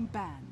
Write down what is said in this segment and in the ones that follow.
Time ban.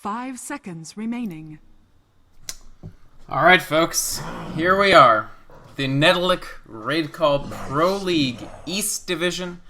5 seconds remaining. Alright folks, here we are. The Netolic Raid Call Pro League East Division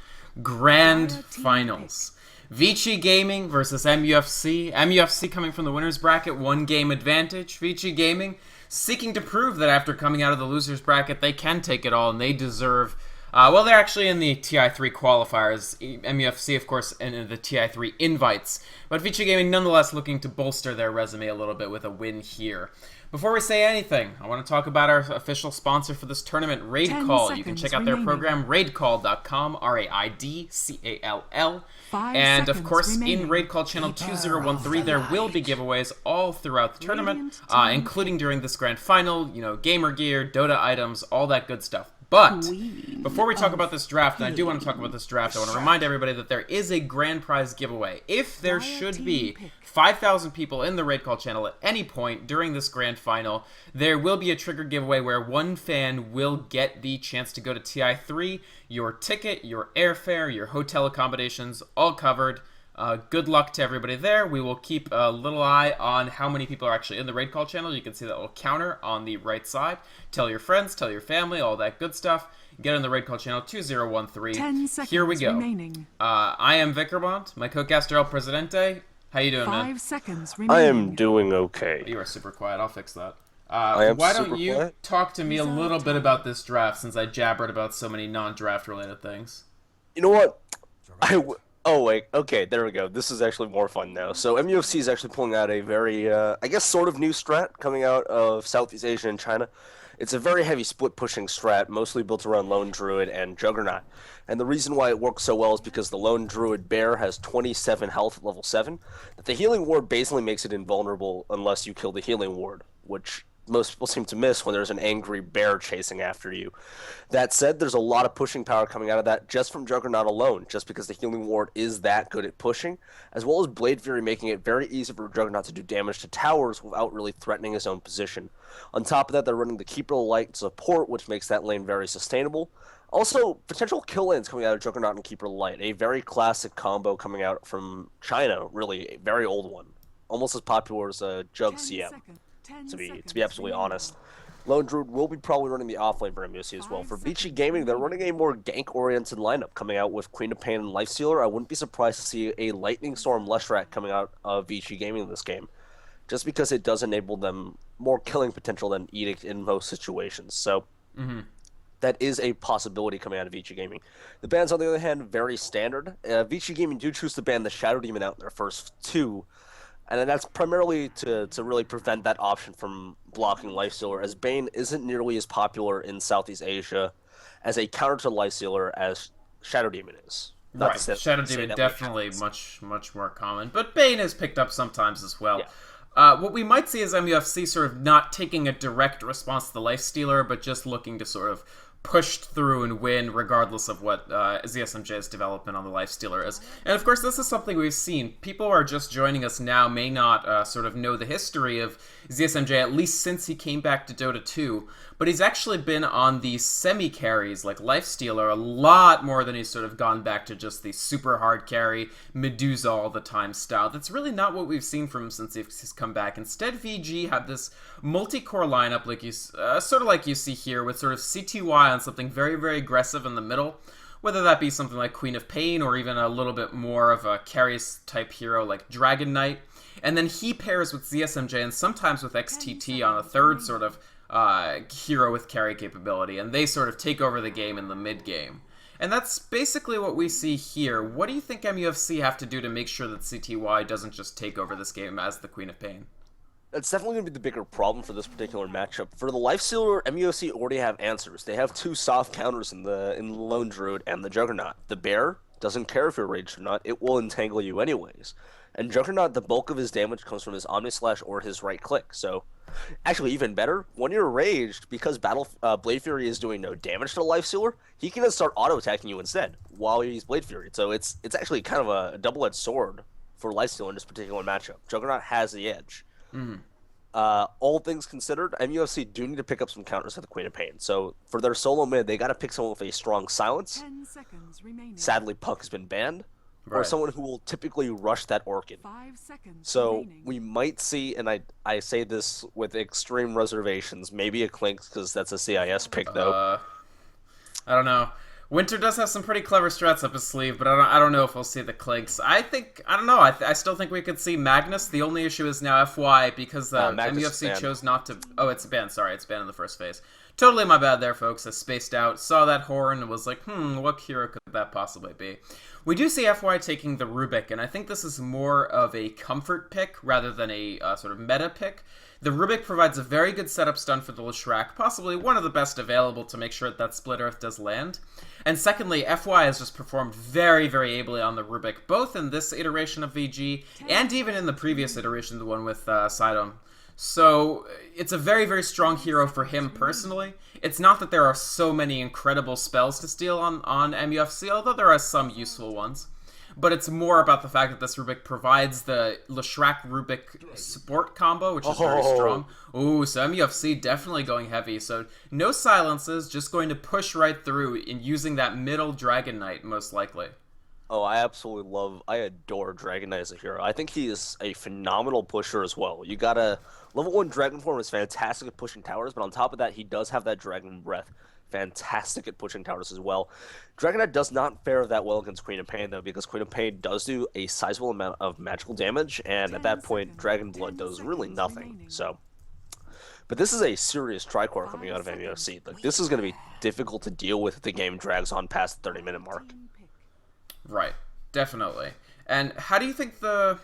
Grand Finals. Vici Gaming versus MUFC. MUFC coming from the winner's bracket, 1 game advantage. Vici Gaming seeking to prove that after coming out of the loser's bracket, they can take it all and they deserve... well, they're actually in the TI3 qualifiers. MUFC, of course, in the TI3 invites. But Vici Gaming, nonetheless, looking to bolster their resume a little bit with a win here. Before we say anything, I want to talk about our official sponsor for this tournament, Raid Call. You can check out their program, raidcall.com, RAIDCALL. And, of course, in Raid Call Channel 2013, there will be giveaways all throughout the tournament, including during this grand final, you know, gamer gear, Dota items, all that good stuff. But before we talk about this draft, and I do want to talk about this draft, I want to remind everybody that there is a grand prize giveaway. If there should be 5,000 people in the Raid Call channel at any point during this grand final, there will be a trigger giveaway where one fan will get the chance to go to TI3, your ticket, your airfare, your hotel accommodations, all covered. Good luck to everybody there. We will keep a little eye on how many people are actually in the Raid Call channel. You can see that little counter on the right side. Tell your friends, tell your family, all that good stuff. Get on the Raid Call channel 2013. 10 seconds Here we go. Remaining. I am Vickerbond, my co-caster El Presidente. How you doing, 5 man? seconds remaining. I am doing okay. You are super quiet. I'll fix that. Why don't you talk to me a little bit about this draft, since I jabbered about so many non-draft related things? You know what? Oh, wait. Okay, there we go. This is actually more fun now. So MUFC is actually pulling out a very, I guess, sort of new strat coming out of Southeast Asia and China. It's a very heavy split-pushing strat, mostly built around Lone Druid and Juggernaut. And the reason why it works so well is because the Lone Druid Bear has 27 health at level 7. The Healing Ward basically makes it invulnerable unless you kill the Healing Ward, which most people seem to miss when there's an angry bear chasing after you. That said, there's a lot of pushing power coming out of that just from Juggernaut alone, just because the Healing Ward is that good at pushing, as well as Blade Fury making it very easy for Juggernaut to do damage to towers without really threatening his own position. On top of that, they're running the Keeper of Light support, which makes that lane very sustainable. Also, potential kill lanes coming out of Juggernaut and Keeper of Light, a very classic combo coming out from China, really, a very old one. Almost as popular as Jug CM. To be absolutely honest. Lone Druid will be probably running the offlane for MUFC as well. For Vici Gaming, they're running a more gank-oriented lineup, coming out with Queen of Pain and Lifestealer. I wouldn't be surprised to see a Lightning Storm Leshrac coming out of Vici Gaming in this game, just because it does enable them more killing potential than Edict in most situations. So that is a possibility coming out of Vici Gaming. The bans, on the other hand, very standard. Vici Gaming do choose to ban the Shadow Demon out in their first 2, and that's primarily to really prevent that option from blocking Lifestealer, as Bane isn't nearly as popular in Southeast Asia as a counter to Lifestealer as Shadow Demon is. Right, Shadow Demon definitely much more common, but Bane is picked up sometimes as well. Yeah. What we might see is MUFC sort of not taking a direct response to the Lifestealer, but just looking to sort of pushed through and win regardless of what ZSMJ's development on the Lifestealer is. And of course, this is something we've seen. People who are just joining us now may not sort of know the history of ZSMJ, at least since he came back to Dota 2, but he's actually been on the semi-carries like Lifestealer a lot more than he's sort of gone back to just the super hard carry, Medusa all the time style. That's really not what we've seen from him since he's come back. Instead, VG have this multi-core lineup, like you sort of like you see here, with sort of CTY on something very, very aggressive in the middle, whether that be something like Queen of Pain or even a little bit more of a carries type hero like Dragon Knight. And then he pairs with ZSMJ and sometimes with XTT on a third sort of hero with carry capability, and they sort of take over the game in the mid game. And that's basically what we see here. What do you think MUFC have to do to make sure that CTY doesn't just take over this game as the Queen of Pain? That's definitely going to be the bigger problem for this particular matchup. For the Lifestealer, MUFC already have answers. They have 2 soft counters in the Lone Druid and the Juggernaut. The Bear doesn't care if you're raged or not, it will entangle you anyways. And Juggernaut, the bulk of his damage comes from his Omni Slash or his right click. So, actually, even better, when you're raged, because Blade Fury is doing no damage to the Lifestealer, he can just start auto attacking you instead while he's Blade Fury. So it's actually kind of a double-edged sword for Lifestealer in this particular matchup. Juggernaut has the edge. Mm. All things considered, MUFC do need to pick up some counters at the Queen of Pain. So for their solo mid, they got to pick someone with a strong silence. 10 seconds remaining. Sadly, Puck has been banned. Or Right. someone who will typically rush that Orchid. 5 seconds So remaining. we might see, and I say this with extreme reservations, maybe a Clinks because that's a CIS pick though. I don't know. Winter does have some pretty clever strats up his sleeve, but I don't know if we'll see the Clinks. I don't know. I still think we could see Magnus. The only issue is now FY because Magnus is MUFC banned. chose not to. Oh, it's banned. Sorry, it's banned in the first phase. Totally my bad there, folks. I spaced out, saw that horn, and was like, what hero could that possibly be? We do see FY taking the Rubik, and I think this is more of a comfort pick rather than a sort of meta pick. The Rubik provides a very good setup stun for the Leshrac, possibly one of the best available to make sure that Split Earth does land. And secondly, FY has just performed very, very ably on the Rubik, both in this iteration of VG and even in the previous iteration, the one with Sidon. So it's a very, very strong hero for him personally. It's not that there are so many incredible spells to steal on MUFC, although there are some useful ones. But it's more about the fact that this Rubik provides the Leshrac Rubik support combo, which is very strong. Ooh, so MUFC definitely going heavy. So no silences, just going to push right through and using that middle Dragon Knight most likely. Oh, I adore Dragon Knight as a hero. I think he is a phenomenal pusher as well. You gotta, level 1 Dragon Form is fantastic at pushing towers, but on top of that, he does have that Dragon Breath. Fantastic at pushing towers as well. Dragon Knight does not fare that well against Queen of Pain, though, because Queen of Pain does do a sizable amount of magical damage, and at that point, Dragon Blood does really nothing. So, but this is a serious tricore coming out of MUFC. Like, this is going to be difficult to deal with if the game drags on past the 30-minute mark. Right, definitely. And how do you think the...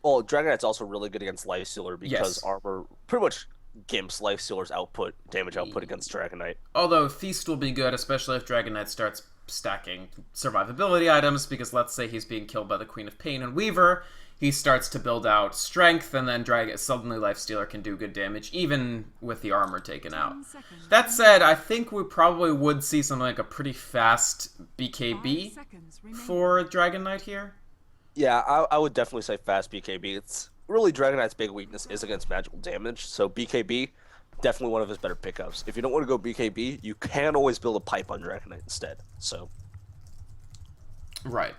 Well, Dragon Knight's also really good against Lifestealer because Yes. armor pretty much gimps Lifestealer's damage output against Dragon Knight. Although Feast will be good, especially if Dragon Knight starts stacking survivability items, because let's say he's being killed by the Queen of Pain and Weaver, he starts to build out strength, and then suddenly Lifestealer can do good damage, even with the armor taken out. That said, I think we probably would see something like a pretty fast BKB for Dragon Knight here. Yeah, I would definitely say fast BKB. It's really Dragon Knight's big weakness is against magical damage, so BKB, definitely one of his better pickups. If you don't want to go BKB, you can always build a pipe on Dragon Knight instead. So, right.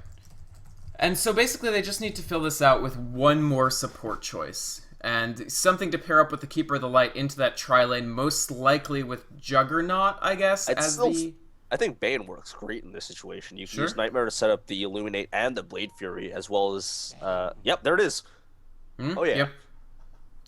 And so basically they just need to fill this out with one more support choice. And something to pair up with the Keeper of the Light into that tri-lane, most likely with Juggernaut, I guess, I think Bane works great in this situation. You can use Nightmare to set up the Illuminate and the Blade Fury, as well as... yep, there it is. Oh, yeah. Yep.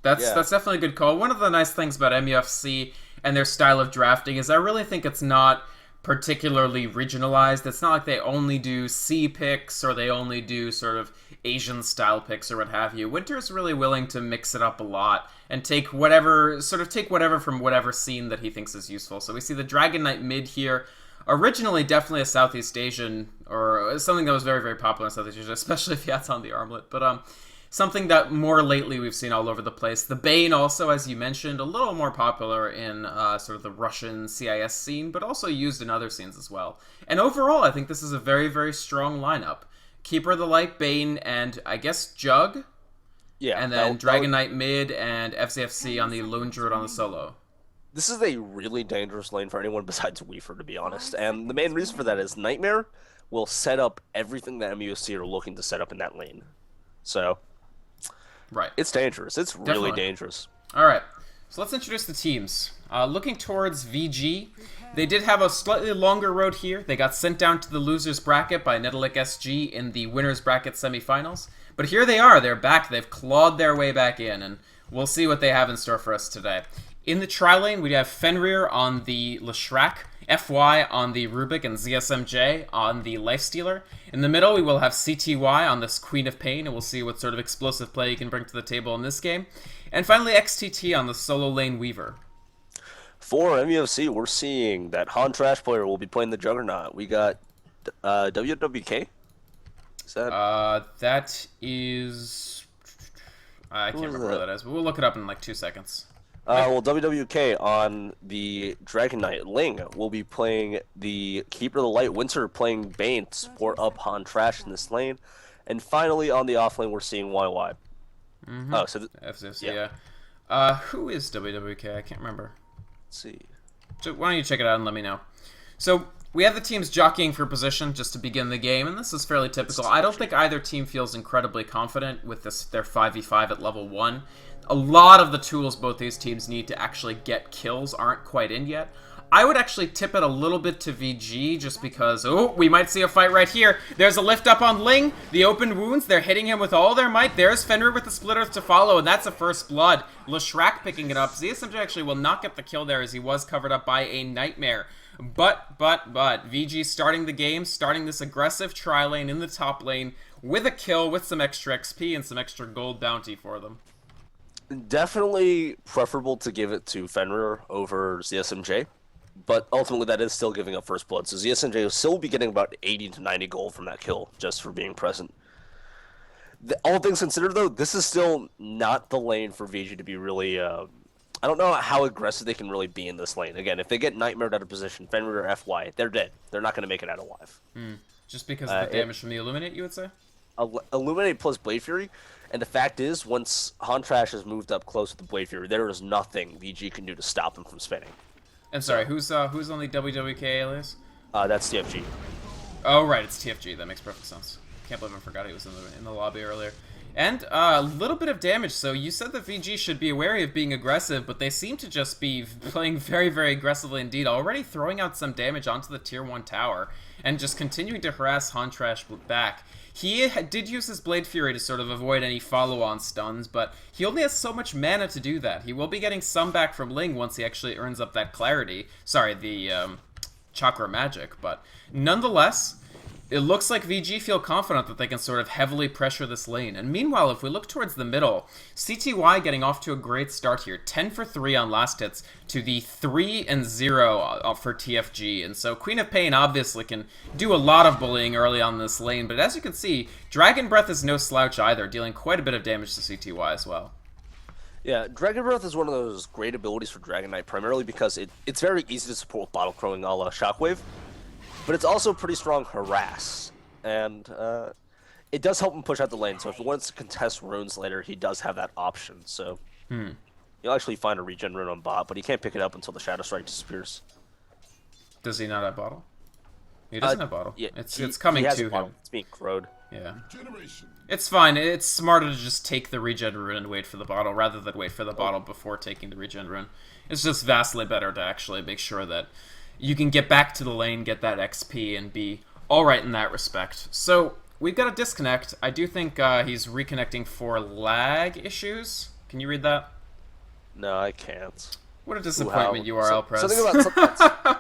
That's definitely a good call. One of the nice things about MUFC and their style of drafting is I really think it's not particularly regionalized. It's not like they only do C picks or they only do sort of Asian style picks or what have you. Winter's really willing to mix it up a lot and take whatever from whatever scene that he thinks is useful. So we see the Dragon Knight mid here. Originally, definitely a Southeast Asian, or something that was very, very popular in Southeast Asia, especially if it's on the armlet. But something that more lately we've seen all over the place. The Bane also, as you mentioned, a little more popular in sort of the Russian CIS scene, but also used in other scenes as well. And overall, I think this is a very, very strong lineup. Keeper of the Light, Bane, and I guess Jug? Yeah. And then Dragon Knight mid and FCFC on the Lone Druid on the solo. This is a really dangerous lane for anyone besides Weaver, to be honest. And the main reason for that is Nightmare will set up everything that MUFC are looking to set up in that lane. So, right, it's dangerous. It's really dangerous. All right, so let's introduce the teams. Looking towards VG, they did have a slightly longer road here. They got sent down to the losers bracket by Netolic SG in the winners bracket semifinals. But here they are. They're back. They've clawed their way back in, and we'll see what they have in store for us today. In the tri-lane, we have Fenrir on the Leshrac, FY on the Rubik, and ZSMJ on the Lifestealer. In the middle, we will have CTY on this Queen of Pain, and we'll see what sort of explosive play you can bring to the table in this game. And finally, XTT on the solo lane Weaver. For MUFC, we're seeing that Han Trash player will be playing the Juggernaut. We got WWK. Is that... That is... I can't remember what that is, but we'll look it up in like 2 seconds. Well, WWK on the Dragon Knight, Ling will be playing the Keeper of the Light, Winter playing Bane to support up Han Trash in this lane. And finally, on the off lane, we're seeing YY. Mm-hmm. Oh, so... FCC, who is WWK? I can't remember. Let's see. So why don't you check it out and let me know. So, we have the teams jockeying for position just to begin the game, and this is fairly typical. I don't think either team feels incredibly confident with their 5v5 at level 1. A lot of the tools both these teams need to actually get kills aren't quite in yet. I would actually tip it a little bit to VG just because, oh, we might see a fight right here. There's a lift up on Ling, the open wounds, they're hitting him with all their might. There's Fenrir with the Split Earth to follow, and that's a first blood. Leshrac picking it up. ZSMJ actually will not get the kill there as he was covered up by a Nightmare. But, VG starting the game, starting this aggressive tri-lane in the top lane with a kill, with some extra XP and some extra gold bounty for them. Definitely preferable to give it to Fenrir over ZSMJ, but ultimately that is still giving up first blood. So ZSMJ will still be getting about 80 to 90 gold from that kill just for being present. All things considered, though, this is still not the lane for VG to be really... I don't know how aggressive they can really be in this lane. Again, if they get Nightmared out of position, Fenrir or FY, they're dead. They're not going to make it out alive. Just because of the damage from the Illuminate, you would say? Illuminate plus Blade Fury, and the fact is, once Han Trash has moved up close with the Blade Fury, there is nothing VG can do to stop them from spinning. And sorry, who's on the WWK alias? That's TFG. Oh, right, it's TFG. That makes perfect sense. Can't believe I forgot he was in the lobby earlier. And a little bit of damage, so you said that VG should be wary of being aggressive, but they seem to just be playing very, very aggressively indeed, already throwing out some damage onto the tier 1 tower, and just continuing to harass Han Trash back. He did use his Blade Fury to sort of avoid any follow-on stuns, but he only has so much mana to do that. He will be getting some back from Ling once he actually earns up that clarity. Sorry, the Chakra Magic, but nonetheless... It looks like VG feel confident that they can sort of heavily pressure this lane. And meanwhile, if we look towards the middle, CTY getting off to a great start here. 10 for 3 on last hits to the 3-0 for TFG. And so Queen of Pain obviously can do a lot of bullying early on this lane. But as you can see, Dragon Breath is no slouch either, dealing quite a bit of damage to CTY as well. Yeah, Dragon Breath is one of those great abilities for Dragon Knight, primarily because it's very easy to support with bottle crowing a la Shockwave. But it's also pretty strong harass, and it does help him push out the lane, so if he wants to contest runes later, he does have that option, so... You'll actually find a regen rune on bot, but he can't pick it up until the Shadow Strike disappears. Does he not have bottle? He doesn't have bottle. Yeah, it's coming to him. It's being crowed. Yeah. It's fine. It's smarter to just take the regen rune and wait for the bottle, rather than wait for the bottle before taking the regen rune. It's just vastly better to actually make sure that you can get back to the lane, get that XP, and be alright in that respect. So, we've got a disconnect. I do think he's reconnecting for lag issues. Can you read that? No, I can't. What a disappointment, URL press.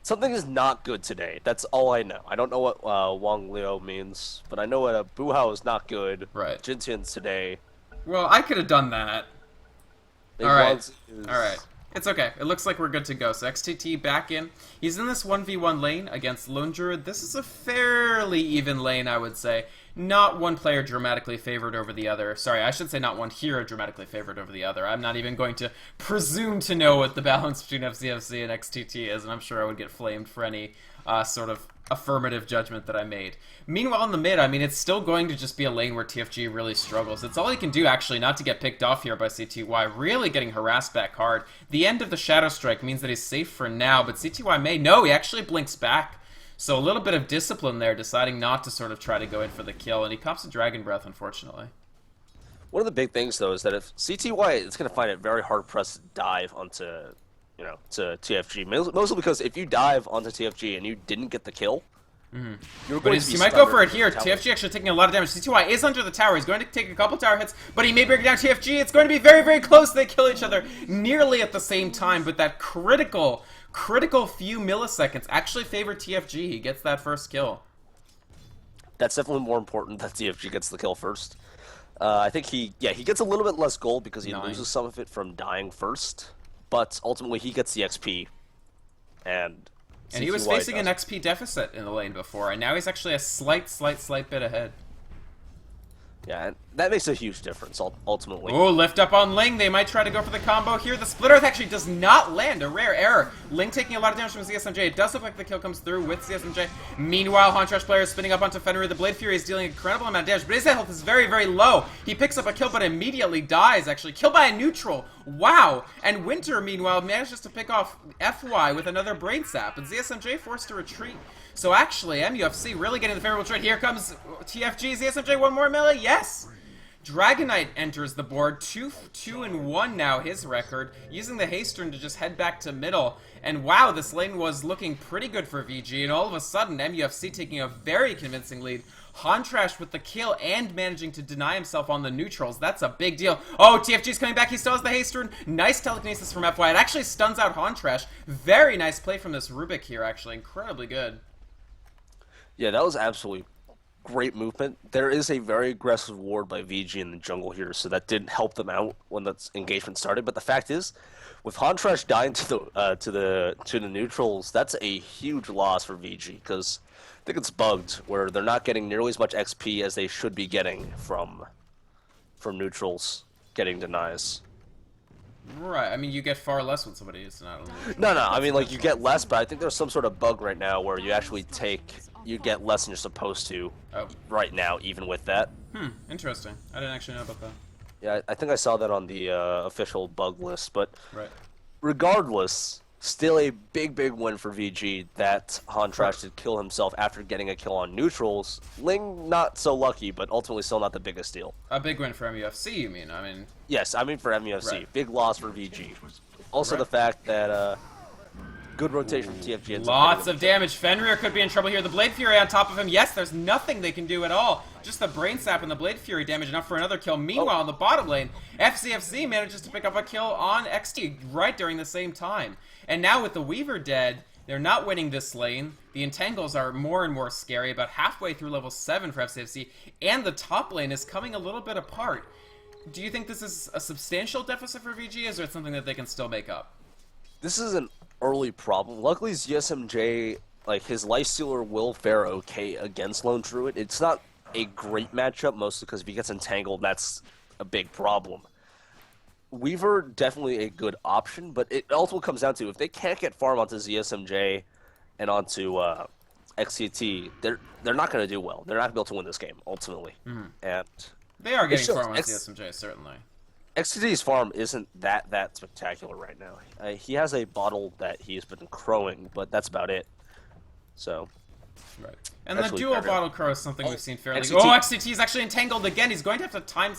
Something is not good today. That's all I know. I don't know what Wang Liu means, but I know what Buhao is not good. Right. Jintian's today. Well, I could have done that. Alright. Alright. It's okay. It looks like we're good to go. So XTT back in. He's in this 1v1 lane against Lone Druid. This is a fairly even lane, I would say. Not one player dramatically favored over the other. Sorry, I should say not one hero dramatically favored over the other. I'm not even going to presume to know what the balance between FCFC and XTT is, and I'm sure I would get flamed for any sort of affirmative judgment that I made. Meanwhile, in the mid, I mean, it's still going to just be a lane where TFG really struggles. It's all he can do, actually, not to get picked off here by CTY, really getting harassed back hard. The end of the Shadow Strike means that he's safe for now, but CTY may... No, he actually blinks back. So a little bit of discipline there, deciding not to sort of try to go in for the kill, and he cops a Dragon Breath, unfortunately. One of the big things, though, is that if CTY is going to find it very hard-pressed to dive onto... to TFG. Mostly because if you dive onto TFG and you didn't get the kill, you're going to be he might go for it here. TFG actually taking a lot of damage. CTY is under the tower. He's going to take a couple tower hits, but he may break down TFG. It's going to be very, very close. They kill each other nearly at the same time, but that critical few milliseconds actually favor TFG. He gets that first kill. That's definitely more important that TFG gets the kill first. I think he gets a little bit less gold because he loses some of it from dying first. But ultimately, he gets the XP, and he was facing an XP deficit in the lane before, and now he's actually a slight bit ahead. Yeah, and that makes a huge difference, ultimately. Oh, lift up on Ling. They might try to go for the combo here. The Split Earth actually does not land. A rare error. Ling taking a lot of damage from ZSMJ. It does look like the kill comes through with ZSMJ. Meanwhile, Hontrash player is spinning up onto Fenrir. The Blade Fury is dealing an incredible amount of damage, but his health is very, very low. He picks up a kill, but immediately dies, actually. Killed by a neutral. Wow. And Winter, meanwhile, manages to pick off FY with another Brain Sap, and ZSMJ forced to retreat. So actually, MUFC really getting the favorable trade. Here comes TFG. ZSMJ, one more melee? Yes! Dragonite enters the board, 2-2-1 now, his record, using the haste turn to just head back to middle. And wow, this lane was looking pretty good for VG, and all of a sudden, MUFC taking a very convincing lead. Hontrash with the kill and managing to deny himself on the neutrals. That's a big deal. Oh, TFG's coming back. He still has the haste turn. Nice telekinesis from FY. It actually stuns out Hontrash. Very nice play from this Rubik here, actually. Incredibly good. Yeah, that was absolutely great movement. There is a very aggressive ward by VG in the jungle here, so that did help them out when that engagement started. But the fact is, with Hontrash dying to the neutrals, that's a huge loss for VG, because I think it's bugged where they're not getting nearly as much XP as they should be getting from neutrals getting denies. Right, I mean, you get far less when somebody is not on the No, I mean, like, you get less, but I think there's some sort of bug right now where you actually you get less than you're supposed to right now, even with that. Interesting. I didn't actually know about that. Yeah, I think I saw that on the official bug list, but right. Regardless, still a big win for VG that Hontrash did kill himself after getting a kill on neutrals. Ling, not so lucky, but ultimately still not the biggest deal. A big win for MUFC, you mean? I mean... Yes, I mean for MUFC. Right. Big loss for VG. Also the fact that good rotation from TFG. Lots of damage. Fenrir could be in trouble here. The Blade Fury on top of him. Yes, there's nothing they can do at all. Just the Brain Sap and the Blade Fury damage enough for another kill. Meanwhile, in the bottom lane, FCFC manages to pick up a kill on XT right during the same time. And now with the Weaver dead, they're not winning this lane. The Entangles are more and more scary, about halfway through level 7 for FCFC, and the top lane is coming a little bit apart. Do you think this is a substantial deficit for VG, or is it something that they can still make up? This is an early problem. Luckily, ZSMJ, like, his Lifestealer will fare okay against Lone Druid. It's not a great matchup, mostly because if he gets entangled, that's a big problem. Weaver, definitely a good option, but it also comes down to if they can't get farm onto ZSMJ and onto XCT, they're not going to do well. They're not going to be able to win this game, ultimately. And they are getting farm on ZSMJ, certainly. XCT's farm isn't that spectacular right now. He has a bottle that he's been crowing, but that's about it. So, right. And the dual bottle crow is something we've seen fairly. XCT. Oh, XCT is actually entangled again. He's going to have to time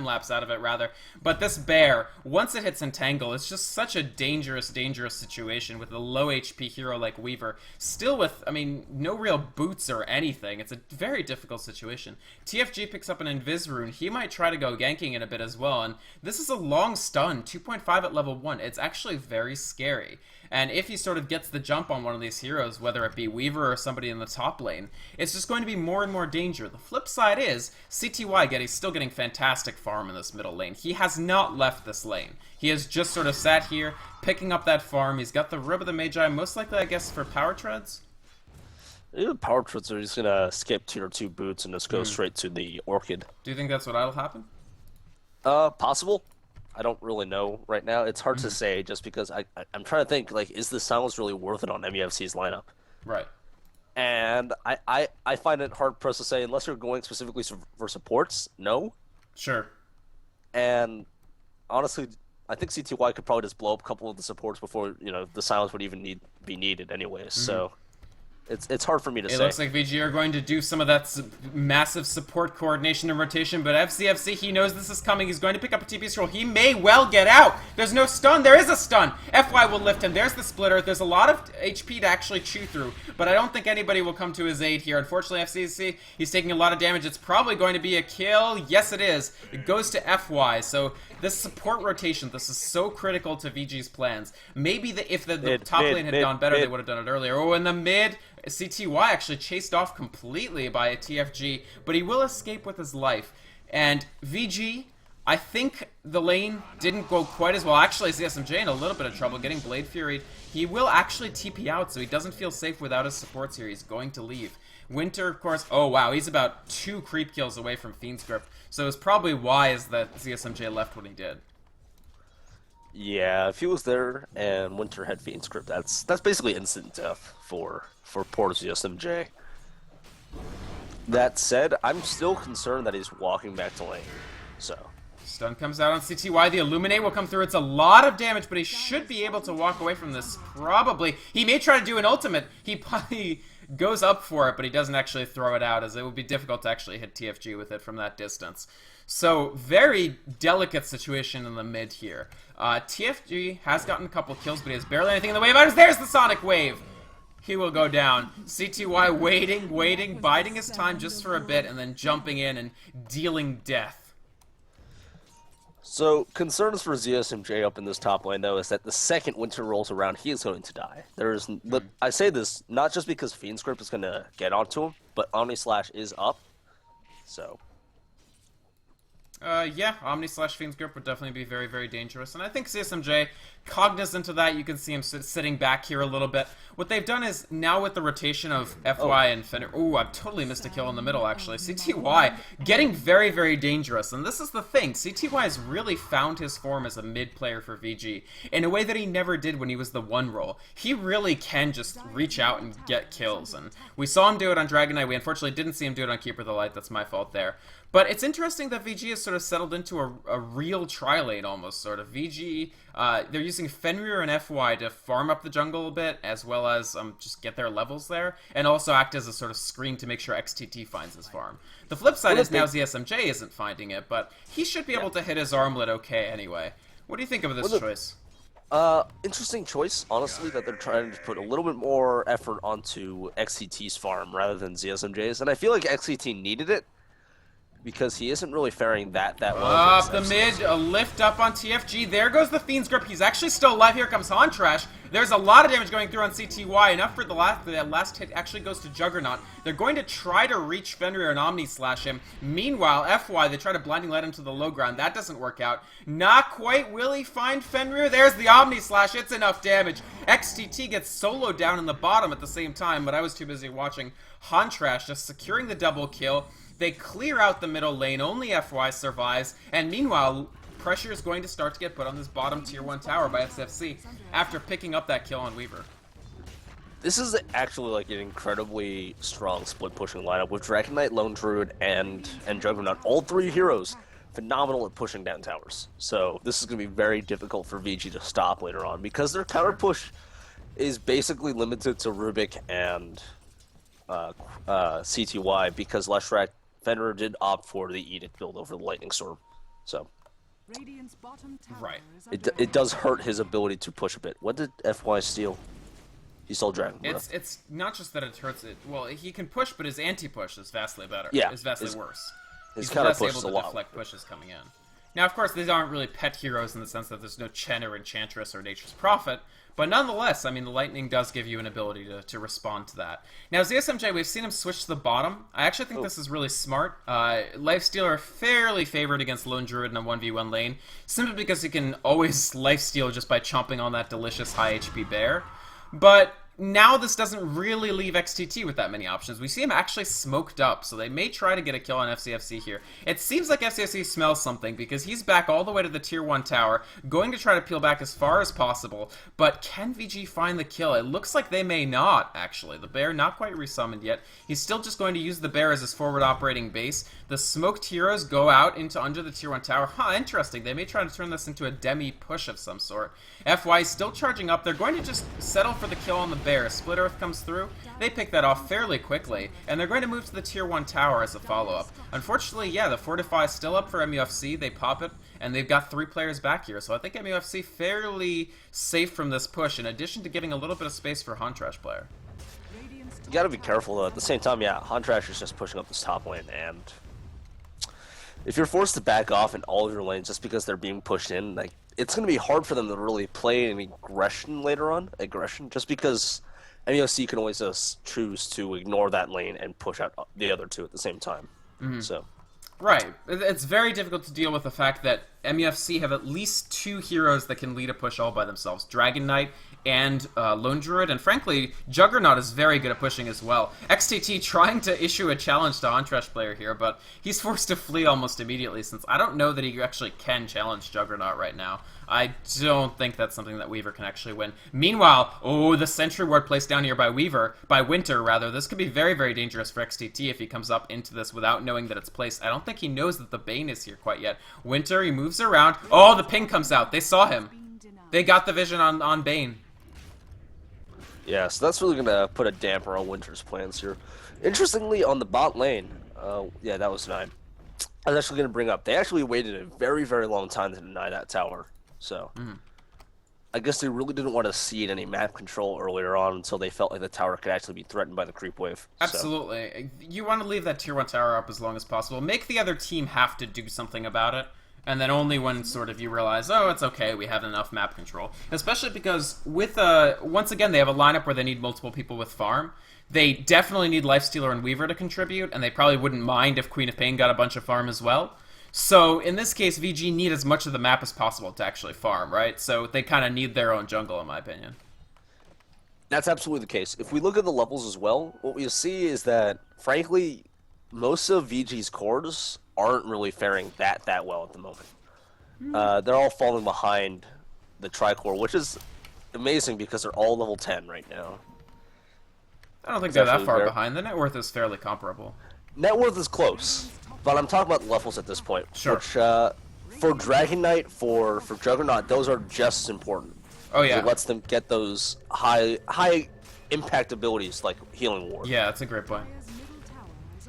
lapse out of it rather. But this bear, once it hits entangle, it's just such a dangerous situation with a low HP hero like Weaver. Still with, I mean, no real boots or anything. It's a very difficult situation. TFG picks up an Invis rune. He might try to go ganking in a bit as well. And this is a long stun, 2.5 at level 1. It's actually very scary. And if he sort of gets the jump on one of these heroes, whether it be Weaver or somebody in the top lane, it's just going to be more and more danger. The flip side is, CTY still getting fantastic farm in this middle lane. He has not left this lane. He has just sort of sat here, picking up that farm. He's got the Rib of the Magi, most likely, I guess, for power treads? Power treads are just going to skip tier 2 boots and just go straight to the Orchid. Do you think that's what'll happen? Possible. I don't really know right now. It's hard to say just because I'm trying to think, like, is the silence really worth it on MUFC's lineup? Right. And I find it hard pressed to say, unless you're going specifically for supports, no. Sure. And honestly, I think CTY could probably just blow up a couple of the supports before, the silence would even be needed anyways. So it's hard for me to say. It looks like VG are going to do some of that massive support coordination and rotation, but FCFC, he knows this is coming. He's going to pick up a TP scroll. He may well get out. There's no stun. There is a stun. FY will lift him. There's the splitter. There's a lot of HP to actually chew through, but I don't think anybody will come to his aid here. Unfortunately, FCFC, he's taking a lot of damage. It's probably going to be a kill. Yes, it is. It goes to FY. So this support rotation, this is so critical to VG's plans. Maybe if the top lane had gone better, they would have done it earlier. Oh, in the mid, CTY actually chased off completely by a TFG, but he will escape with his life. And VG, I think the lane didn't go quite as well. Actually, ZSMJ in a little bit of trouble getting Blade Fury. He will actually TP out, so he doesn't feel safe without his supports here. He's going to leave. Winter, of course, oh wow, he's about 2 creep kills away from Fiend's Grip, so it's probably wise that ZSMJ left when he did. Yeah, if he was there and Winter had Fiend Script, that's basically instant death for poor ZSMJ. That said, I'm still concerned that he's walking back to lane. So Stun comes out on CTY. The Illuminate will come through. It's a lot of damage, but he should be able to walk away from this. Probably. He may try to do an ultimate. He probably goes up for it, but he doesn't actually throw it out, as it would be difficult to actually hit TFG with it from that distance. So, very delicate situation in the mid here. TFG has gotten a couple kills, but he has barely anything in the wave. There's the Sonic Wave! He will go down. CTY waiting, biding his time just for a bit, and then jumping in and dealing death. So, concerns for ZSMJ up in this top lane, though, is that the second Winter rolls around, he is going to die. I say this not just because Fiend's Grip is going to get onto him, but Omni Slash is up. So yeah, Omni slash Fiend's Grip would definitely be very, very dangerous. And I think CSMJ, cognizant of that, you can see him sitting back here a little bit. What they've done is, now with the rotation of FY and Fender... Ooh, I've totally missed a kill in the middle, actually. CTY getting very, very dangerous. And this is the thing. CTY has really found his form as a mid player for VG in a way that he never did when he was the one role. He really can just reach out and get kills. And we saw him do it on Dragon Knight. We unfortunately didn't see him do it on Keeper of the Light. That's my fault there. But it's interesting that VG has sort of settled into a real tri-lane almost, sort of. VG, they're using Fenrir and FY to farm up the jungle a bit, as well as just get their levels there, and also act as a sort of screen to make sure XTT finds his farm. The flip side is now ZSMJ isn't finding it, but he should be able to hit his armlet okay anyway. What do you think of this choice? Interesting choice, honestly, that they're trying to put a little bit more effort onto XTT's farm rather than ZSMJ's, and I feel like XTT needed it, because he isn't really faring that well. Up the mid, a lift up on TFG. There goes the Fiend's Grip. He's actually still alive. Here comes Hontrash. There's a lot of damage going through on CTY. Enough for the last hit actually goes to Juggernaut. They're going to try to reach Fenrir and Omni Slash him. Meanwhile, FY, they try to blinding light him to the low ground. That doesn't work out. Not quite. Will he find Fenrir? There's the Omni Slash. It's enough damage. XTT gets soloed down in the bottom at the same time, but I was too busy watching Hontrash just securing the double kill. They clear out the middle lane, only FY survives, and meanwhile, pressure is going to start to get put on this bottom tier 1 tower by SFC after picking up that kill on Weaver. This is actually like an incredibly strong split pushing lineup with Dragon Knight, Lone Druid, and Juggernaut. All 3 heroes phenomenal at pushing down towers. So this is going to be very difficult for VG to stop later on, because their counter push is basically limited to Rubik and CTY, because Leshrac Fenrir did opt for the Edict build over the Lightning Storm, so right. It does hurt his ability to push a bit. What did FY steal? He stole Dragon. It's not just that it hurts it. Well, he can push, but his anti-push is vastly better. Yeah, is vastly worse. He's less able to deflect pushes coming in. Now, of course, these aren't really pet heroes in the sense that there's no Chen or Enchantress or Nature's Prophet, but nonetheless, I mean, the Lightning does give you an ability to respond to that. Now, ZSMJ, we've seen him switch to the bottom. I actually think this is really smart. Lifesteal are fairly favored against Lone Druid in a 1v1 lane, simply because he can always lifesteal just by chomping on that delicious high HP bear. But now this doesn't really leave XTT with that many options. We see him actually smoked up, so they may try to get a kill on FCFC here. It seems like FCFC smells something, because he's back all the way to the tier 1 tower, going to try to peel back as far as possible, but can VG find the kill? It looks like they may not, actually. The bear not quite resummoned yet. He's still just going to use the bear as his forward operating base. The smoked heroes go out into under the tier 1 tower. Huh, interesting. They may try to turn this into a demi push of some sort. FY is still charging up. They're going to just settle for the kill on the bear. Split Earth comes through, they pick that off fairly quickly, and they're going to move to the tier 1 tower as a follow-up. Unfortunately, yeah, the Fortify is still up for MUFC, they pop it, and they've got 3 players back here, so I think MUFC fairly safe from this push, in addition to giving a little bit of space for Hontrash player. You gotta be careful, though. At the same time, yeah, Hontrash is just pushing up this top lane, and if you're forced to back off in all of your lanes just because they're being pushed in, like, it's going to be hard for them to really play any aggression later on. Just because MUFC can always just choose to ignore that lane and push out the other 2 at the same time. So, right. It's very difficult to deal with the fact that MUFC have at least 2 heroes that can lead a push all by themselves. Dragon Knight and Lone Druid, and frankly, Juggernaut is very good at pushing as well. XTT trying to issue a challenge to Ontrash player here, but he's forced to flee almost immediately since I don't know that he actually can challenge Juggernaut right now. I don't think that's something that Weaver can actually win. Meanwhile, oh, the Sentry Ward placed down here by Winter rather. This could be very, very dangerous for XTT if he comes up into this without knowing that it's placed. I don't think he knows that the Bane is here quite yet. Winter, he moves around. Oh, the ping comes out. They saw him. They got the vision on Bane. Yeah, so that's really going to put a damper on Winter's plans here. Interestingly, on the bot lane, yeah, that was 9. I was actually going to bring up, they actually waited a very, very long time to deny that tower. So, I guess they really didn't want to cede any map control earlier on until they felt like the tower could actually be threatened by the creep wave. Absolutely. So. You want to leave that tier 1 tower up as long as possible. Make the other team have to do something about it. And then only when sort of you realize, oh, it's okay, we have enough map control. Especially because with once again, they have a lineup where they need multiple people with farm. They definitely need Lifestealer and Weaver to contribute, and they probably wouldn't mind if Queen of Pain got a bunch of farm as well. So in this case, VG need as much of the map as possible to actually farm, right? So they kind of need their own jungle, in my opinion. That's absolutely the case. If we look at the levels as well, what we see is that, frankly, most of VG's cores aren't really faring that well at the moment. They're all falling behind the Tricore, which is amazing because they're all level 10 right now. I don't think they're that far behind. The net worth is fairly comparable. Net worth is close, but I'm talking about levels at this point. Sure. Which, for Dragon Knight, for Juggernaut, those are just as important. Oh yeah. It lets them get those high impact abilities like Healing Ward. Yeah, that's a great point.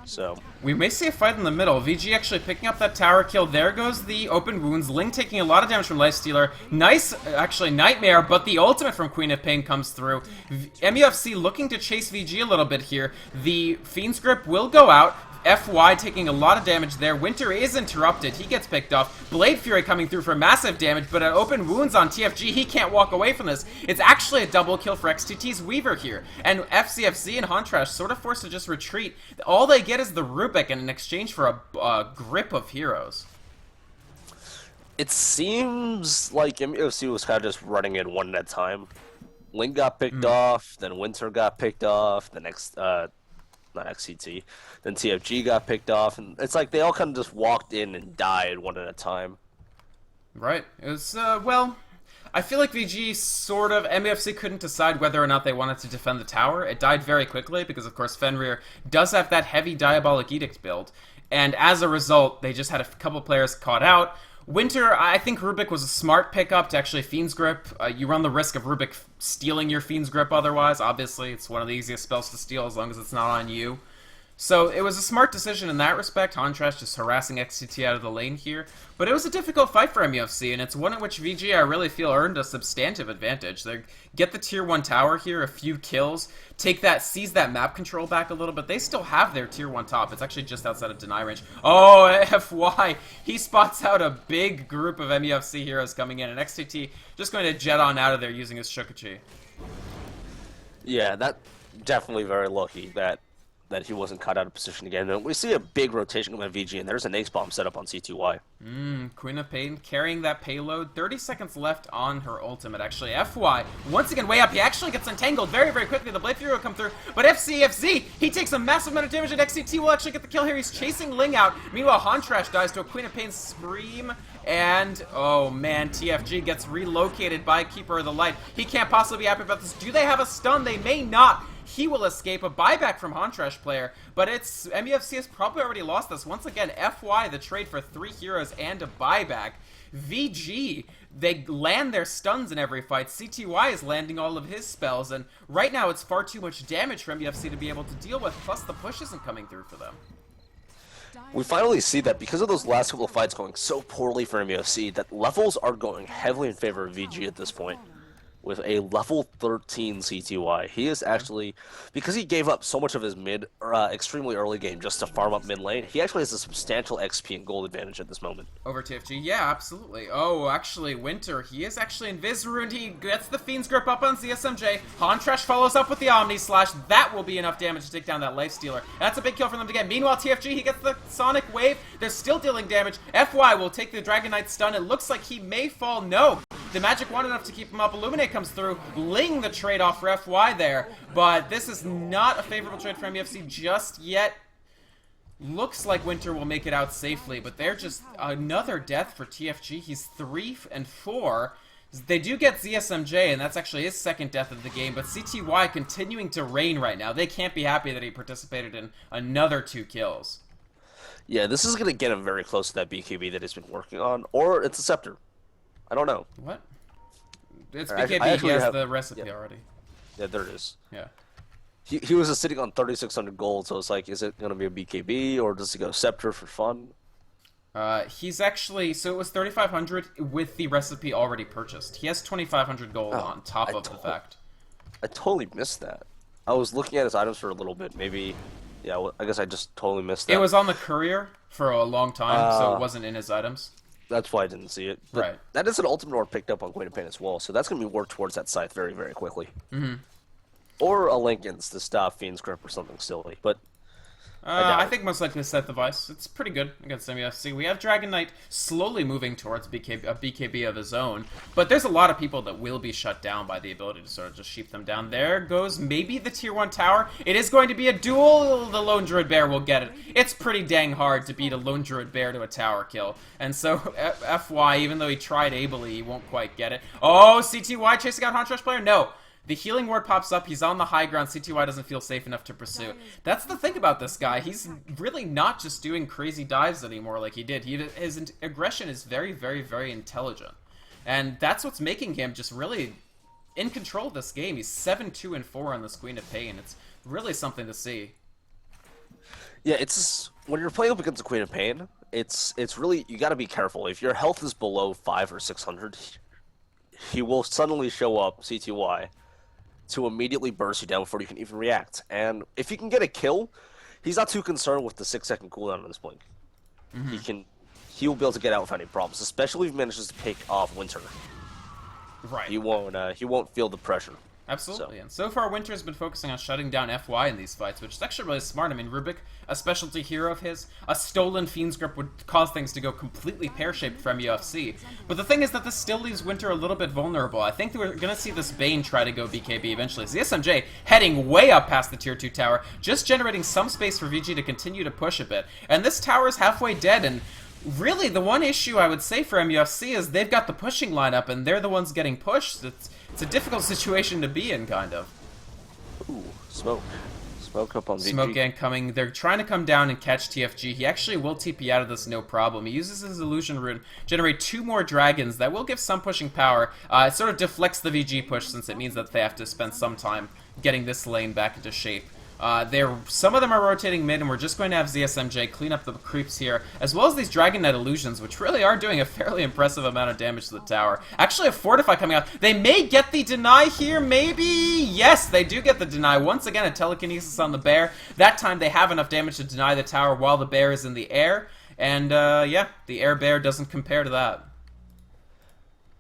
So we may see a fight in the middle. VG actually picking up that tower kill. There goes the open wounds. Ling taking a lot of damage from Lifestealer. Nice, actually, Nightmare, but the ultimate from Queen of Pain comes through. MUFC looking to chase VG a little bit here. The Fiend's Grip will go out. FY taking a lot of damage there. Winter is interrupted. He gets picked off. Blade Fury coming through for massive damage, but at open wounds on TFG, he can't walk away from this. It's actually a double kill for XTT's Weaver here. And FCFC and Hontrash sort of forced to just retreat. All they get is the Rubik in exchange for a grip of heroes. It seems like MUFC was kind of just running it one at a time. Ling got picked off, then Winter got picked off, the next... not XCT, then TFG got picked off, and it's like they all kind of just walked in and died one at a time. Right. It was, well, I feel like VG sort of, MUFC couldn't decide whether or not they wanted to defend the tower. It died very quickly because, of course, Fenrir does have that heavy Diabolic Edict build, and as a result, they just had a couple players caught out. Winter, I think Rubik was a smart pickup to actually Fiend's Grip. You run the risk of Rubik stealing your Fiend's Grip otherwise. Obviously, it's one of the easiest spells to steal as long as it's not on you. So it was a smart decision in that respect. Hontrash just harassing XCT out of the lane here. But it was a difficult fight for MUFC, and it's one in which VG, I really feel, earned a substantive advantage. They get the tier 1 tower here, a few kills, seize that map control back a little bit. They still have their tier 1 top. It's actually just outside of deny range. Oh, FY! He spots out a big group of MUFC heroes coming in, and XCT just going to jet on out of there using his Shukachi. Yeah, that definitely very lucky that he wasn't caught out of position again. And we see a big rotation coming at VG, and there's an Ace Bomb set up on C2Y. Queen of Pain carrying that payload. 30 seconds left on her ultimate, actually. FY, once again, way up. He actually gets entangled very, very quickly. The Blade Fury will come through, but FCFZ, he takes a massive amount of damage, and XCT will actually get the kill here. He's chasing Ling out. Meanwhile, Hontrash dies to a Queen of Pain Scream, and, oh man, TFG gets relocated by Keeper of the Light. He can't possibly be happy about this. Do they have a stun? They may not. He will escape a buyback from Hontrash player, but it's MUFC has probably already lost this. Once again, FY, the trade for 3 heroes and a buyback. VG, they land their stuns in every fight. CTY is landing all of his spells, and right now it's far too much damage for MUFC to be able to deal with, plus the push isn't coming through for them. We finally see that because of those last couple of fights going so poorly for MUFC, that levels are going heavily in favor of VG at this point. with a level 13 CTY. He is actually, because he gave up so much of his extremely early game just to farm up mid lane, he actually has a substantial XP and gold advantage at this moment. Over TFG, yeah, absolutely. Oh, actually, Winter, he is actually Invis-ruined. He gets the Fiend's Grip up on ZSMJ. Hontrash follows up with the Omni Slash. That will be enough damage to take down that Lifestealer. That's a big kill for them to get. Meanwhile, TFG, he gets the Sonic Wave. They're still dealing damage. FY will take the Dragon Knight stun. It looks like he may fall. No. The magic wand enough to keep him up. Illuminate comes through. Ling the trade-off for FY there. But this is not a favorable trade for MUFC just yet. Looks like Winter will make it out safely, but they're just another death for TFG. He's 3 and 4. They do get ZSMJ, and that's actually his second death of the game, but CTY continuing to reign right now. They can't be happy that he participated in another 2 kills. Yeah, this is going to get him very close to that BKB that he's been working on, or it's a Scepter. I don't know. What? It's BKB, he has the recipe already. Yeah, there it is. Yeah. He was just sitting on 3,600 gold, so it's like, is it going to be a BKB, or does he go Scepter for fun? He's actually, so it was 3,500 with the recipe already purchased. He has 2,500 gold on top of the fact. I totally missed that. I was looking at his items for a little bit, maybe, yeah, well, I guess I just totally missed that. It was on the courier for a long time, so it wasn't in his items. That's why I didn't see it. But right. That is an Ultimate Orb picked up on Queen of Pain as well, so that's going to be worked towards that scythe very, very quickly. Mm-hmm. Or a Lincoln's to stop Fiend's Grip or something silly, but I think most likely Scythe Device. It's pretty good against MUFC. We have Dragon Knight slowly moving towards a BKB of his own, but there's a lot of people that will be shut down by the ability to sort of just sheep them down. There goes maybe the tier 1 tower. It is going to be a duel. The Lone Druid Bear will get it. It's pretty dang hard to beat a Lone Druid Bear to a tower kill, and so FY, even though he tried ably, he won't quite get it. Oh, CTY chasing out Hontrash player? No. The healing ward pops up, he's on the high ground, CTY doesn't feel safe enough to pursue. That's the thing about this guy, he's really not just doing crazy dives anymore like he did. His aggression is very, very, very intelligent. And that's what's making him just really in control of this game. He's 7-2 and 4 on this Queen of Pain. It's really something to see. Yeah, it's when you're playing up against the Queen of Pain, it's really, you gotta be careful. If your health is below 500 or 600, he will suddenly show up, CTY, to immediately burst you down before you can even react. And if you can get a kill, he's not too concerned with the 6-second cooldown on this blink. Mm-hmm. He will be able to get out without any problems, especially if he manages to pick off Winter. Right. He won't feel the pressure. Absolutely, and so far Winter's been focusing on shutting down FY in these fights, which is actually really smart. I mean, Rubik, a specialty hero of his, a stolen Fiend's Grip would cause things to go completely pear-shaped for MUFC. But the thing is that this still leaves Winter a little bit vulnerable. I think we're going to see this Bane try to go BKB eventually. ZSMJ heading way up past the tier 2 tower, just generating some space for VG to continue to push a bit. And this tower is halfway dead, and really the one issue I would say for MUFC is they've got the pushing lineup, and they're the ones getting pushed. It's a difficult situation to be in, kind of. Ooh, smoke. Smoke up on VG. Smoke gang coming. They're trying to come down and catch TFG. He actually will TP out of this no problem. He uses his Illusion Rune, generate 2 more dragons. That will give some pushing power. It sort of deflects the VG push since it means that they have to spend some time getting this lane back into shape. Some of them are rotating mid, and we're just going to have ZSMJ clean up the creeps here, as well as these Dragon Knight illusions, which really are doing a fairly impressive amount of damage to the tower. Actually, a Fortify coming out. They may get the deny here, maybe? Yes, they do get the deny. Once again, a telekinesis on the bear. That time they have enough damage to deny the tower while the bear is in the air, and yeah, the air bear doesn't compare to that.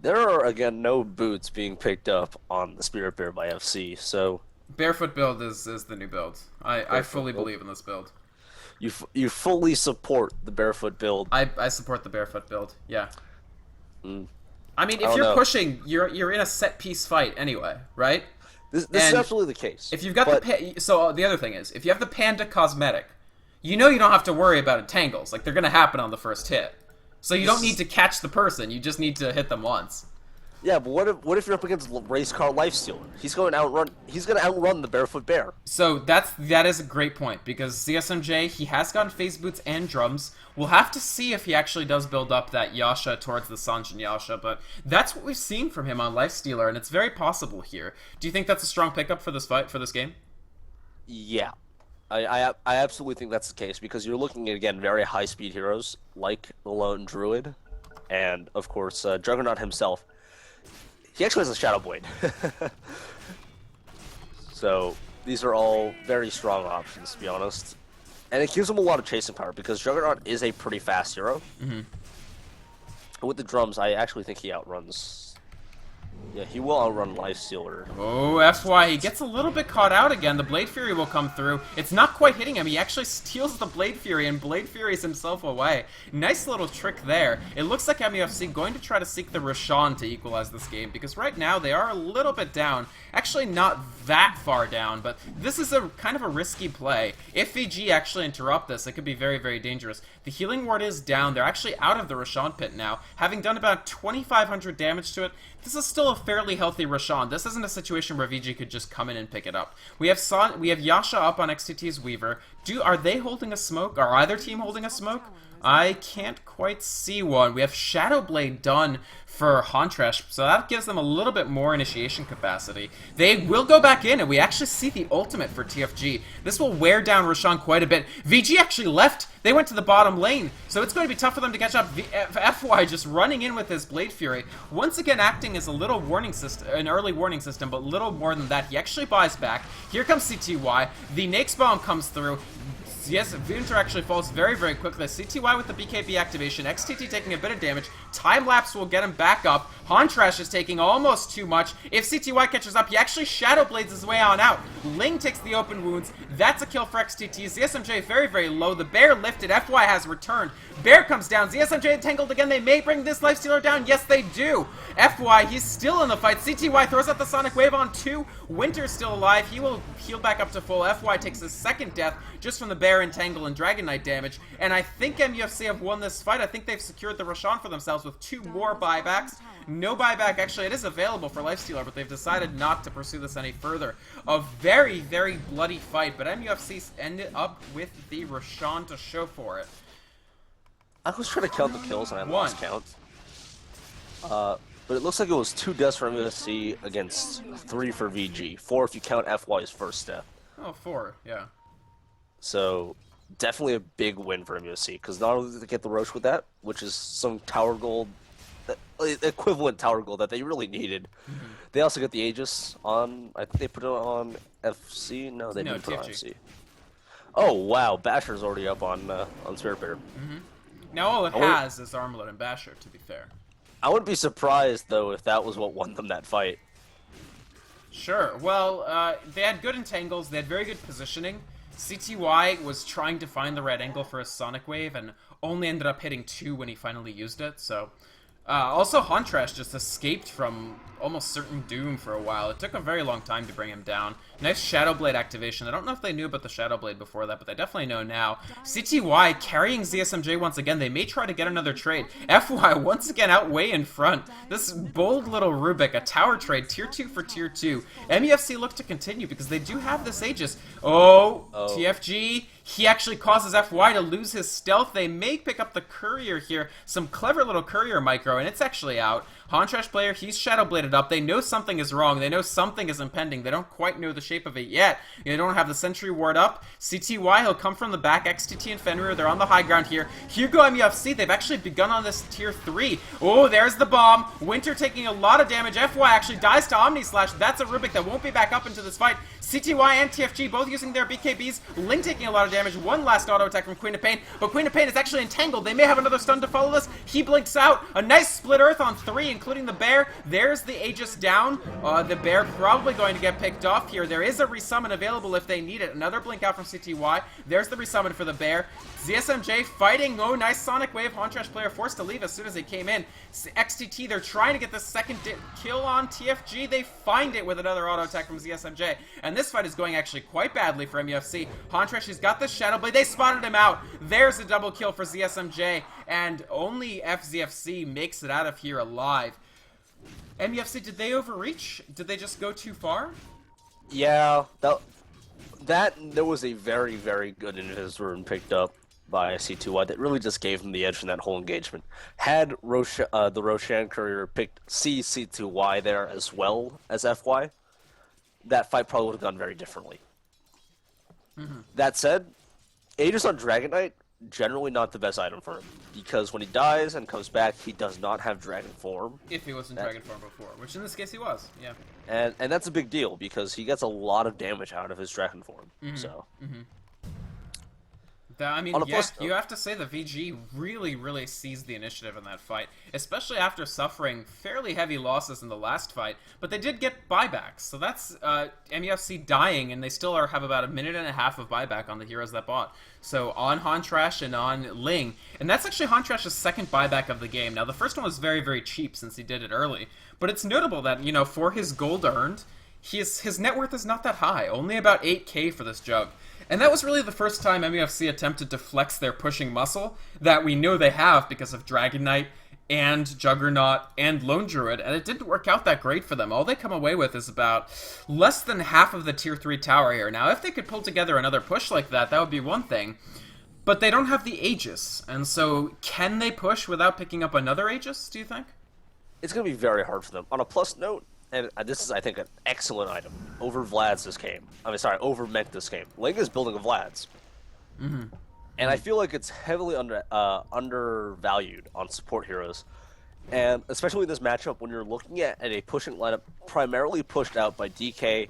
There are, again, no boots being picked up on the Spirit Bear by FC, so... Barefoot build is the new build. I fully believe in this build. You fully support the Barefoot build. I support the Barefoot build, yeah. Mm. I mean, if you're pushing, you're in a set-piece fight anyway, right? This is absolutely the case. If you've got so the other thing is, if you have the Panda cosmetic, you know you don't have to worry about entangles. Like, they're going to happen on the first hit. So you don't need to catch the person, you just need to hit them once. Yeah, but what if you're up against Race Car Lifestealer? He's going to outrun the Barefoot Bear. So that is a great point, because CSMJ, he has gotten phase boots and drums. We'll have to see if he actually does build up that Yasha towards the Sanjin Yasha, but that's what we've seen from him on Lifestealer, and it's very possible here. Do you think that's a strong pickup for this fight, for this game? Yeah. I absolutely think that's the case, because you're looking at, again, very high-speed heroes, like the Lone Druid, and, of course, Juggernaut himself. He actually has a Shadow Blade. So these are all very strong options, to be honest. And it gives him a lot of chasing power, because Juggernaut is a pretty fast hero. With the drums, I actually think he outruns... Yeah, he will outrun Lifestealer. Oh, that's why he gets a little bit caught out again. The Blade Fury will come through. It's not quite hitting him. He actually steals the Blade Fury and Blade Furies himself away. Nice little trick there. It looks like MUFC going to try to seek the Roshan to equalize this game, because right now they are a little bit down. Actually, not that far down, but this is a kind of a risky play. If VG actually interrupt this, it could be very, very dangerous. The healing ward is down. They're actually out of the Roshan pit now, having done about 2,500 damage to it. This is still a fairly healthy Roshan. This isn't a situation where VG could just come in and pick it up. We have Yasha up on XTT's Weaver. Are they holding a smoke? Are either team holding a smoke? I can't quite see one. We have Shadow Blade done for Huntrash, so that gives them a little bit more initiation capacity. They will go back in, and we actually see the ultimate for TFG. This will wear down Roshan quite a bit. VG actually left. They went to the bottom lane, so it's going to be tough for them to catch up. FY just running in with his Blade Fury, once again acting as a little warning system, an early warning system, but little more than that. He actually buys back. Here comes CTY. The Nake's Bomb comes through. Yes, Winter actually falls very, very quickly. CTY with the BKB activation. XTT taking a bit of damage. Time-lapse will get him back up. Huntrash is taking almost too much. If CTY catches up, he actually Shadow Blades his way on out. Ling takes the open wounds. That's a kill for XTT. ZSMJ very, very low. The bear lifted. FY has returned. Bear comes down. ZSMJ entangled again. They may bring this Lifestealer down. Yes, they do. FY, he's still in the fight. CTY throws out the Sonic Wave on 2. Winter's still alive. He will heal back up to full. FY takes his second death just from the bear entangle and Dragon Knight damage. And I think MUFC have won this fight. I think they've secured the Roshan for themselves with 2 more buybacks. No buyback, actually, it is available for Lifestealer, but they've decided not to pursue this any further. A very, very bloody fight, but MUFC ended up with the Roshan to show for it. I was trying to count the kills and I lost count. But it looks like it was 2 deaths for MUFC against 3 for VG. 4 if you count FY's first death. Oh, 4, yeah. So, definitely a big win for MUFC, because not only did they get the Roche with that, which is some tower gold, equivalent tower gold that they really needed. They also get the Aegis on, I think they put it on FC? No, they didn't put it on FC. Oh, wow, Basher's already up on Spirit Bear. Now all it has is Armlet and Basher, to be fair. I wouldn't be surprised, though, if that was what won them that fight. Sure. Well, they had good entangles. They had very good positioning. CTY was trying to find the right angle for a Sonic Wave and only ended up hitting 2 when he finally used it, so... also, Huntrash just escaped from almost certain doom for a while. It took a very long time to bring him down. Nice Shadow Blade activation. I don't know if they knew about the Shadow Blade before that, but they definitely know now. CTY carrying ZSMJ once again. They may try to get another trade. FY once again out way in front. This bold little Rubik, a tower trade, tier 2 for tier 2. MUFC look to continue because they do have this Aegis. Oh. TFG. He actually causes FY to lose his stealth. They may pick up the Courier here. Some clever little Courier micro, and it's actually out. Huntrash player, he's Shadow Bladed up. They know something is wrong. They know something is impending. They don't quite know the shape of it yet. They don't have the Sentry Ward up. CTY, he'll come from the back. XTT and Fenrir, they're on the high ground here. Hugo MUFC, they've actually begun on this tier 3. Oh, there's the bomb. Winter taking a lot of damage. FY actually dies to Omni Slash. That's a Rubik that won't be back up into this fight. CTY and TFG both using their BKBs. Ling taking a lot of damage. One last auto attack from Queen of Pain, but Queen of Pain is actually entangled. They may have another stun to follow this. He blinks out. A nice split earth on 3, including the bear. There's the Aegis down. The bear probably going to get picked off here. There is a resummon available if they need it. Another blink out from CTY. There's the resummon for the bear. ZSMJ fighting. Oh, nice Sonic Wave. Huntrash player forced to leave as soon as he came in. XTT, they're trying to get the second kill on TFG. They find it with another auto attack from ZSMJ. And this fight is going actually quite badly for MUFC. Huntrash, he's got the Shadow Blade. They spotted him out. There's a double kill for ZSMJ. And only FZFC makes it out of here alive. MUFC, did they overreach? Did they just go too far? Yeah, there was a very, very good Invis rune picked up by C2Y that really just gave him the edge in that whole engagement. Had the Roshan Courier picked C2Y there as well as FY, that fight probably would have gone very differently. That said, Aegis on Dragon Knight generally not the best item for him, because when he dies and comes back, he does not have dragon form. If he was in dragon form before, which in this case he was, yeah. And that's a big deal, because he gets a lot of damage out of his dragon form, so... I mean, yeah, you have to say the VG really, really seized the initiative in that fight, especially after suffering fairly heavy losses in the last fight, but they did get buybacks, so that's MUFC dying, and they still have about a minute and a half of buyback on the heroes that bought. So on Hantrash and on Ling, and that's actually Hantrash's second buyback of the game. Now, the first one was very, very cheap since he did it early, but it's notable that, you know, for his gold earned, his net worth is not that high, only about 8k for this jug. And that was really the first time MUFC attempted to flex their pushing muscle that we know they have because of Dragon Knight and Juggernaut and Lone Druid, and it didn't work out that great for them. All they come away with is about less than half of the tier 3 tower here. Now, if they could pull together another push like that, that would be one thing. But they don't have the Aegis, and so can they push without picking up another Aegis, do you think? It's going to be very hard for them. On a plus note, and this is, I think, an excellent item over Vlad's this game. Over Ment this game. Ling is building a Vlad's. And I feel like it's heavily undervalued on support heroes. And especially in this matchup, when you're looking at a pushing lineup primarily pushed out by DK,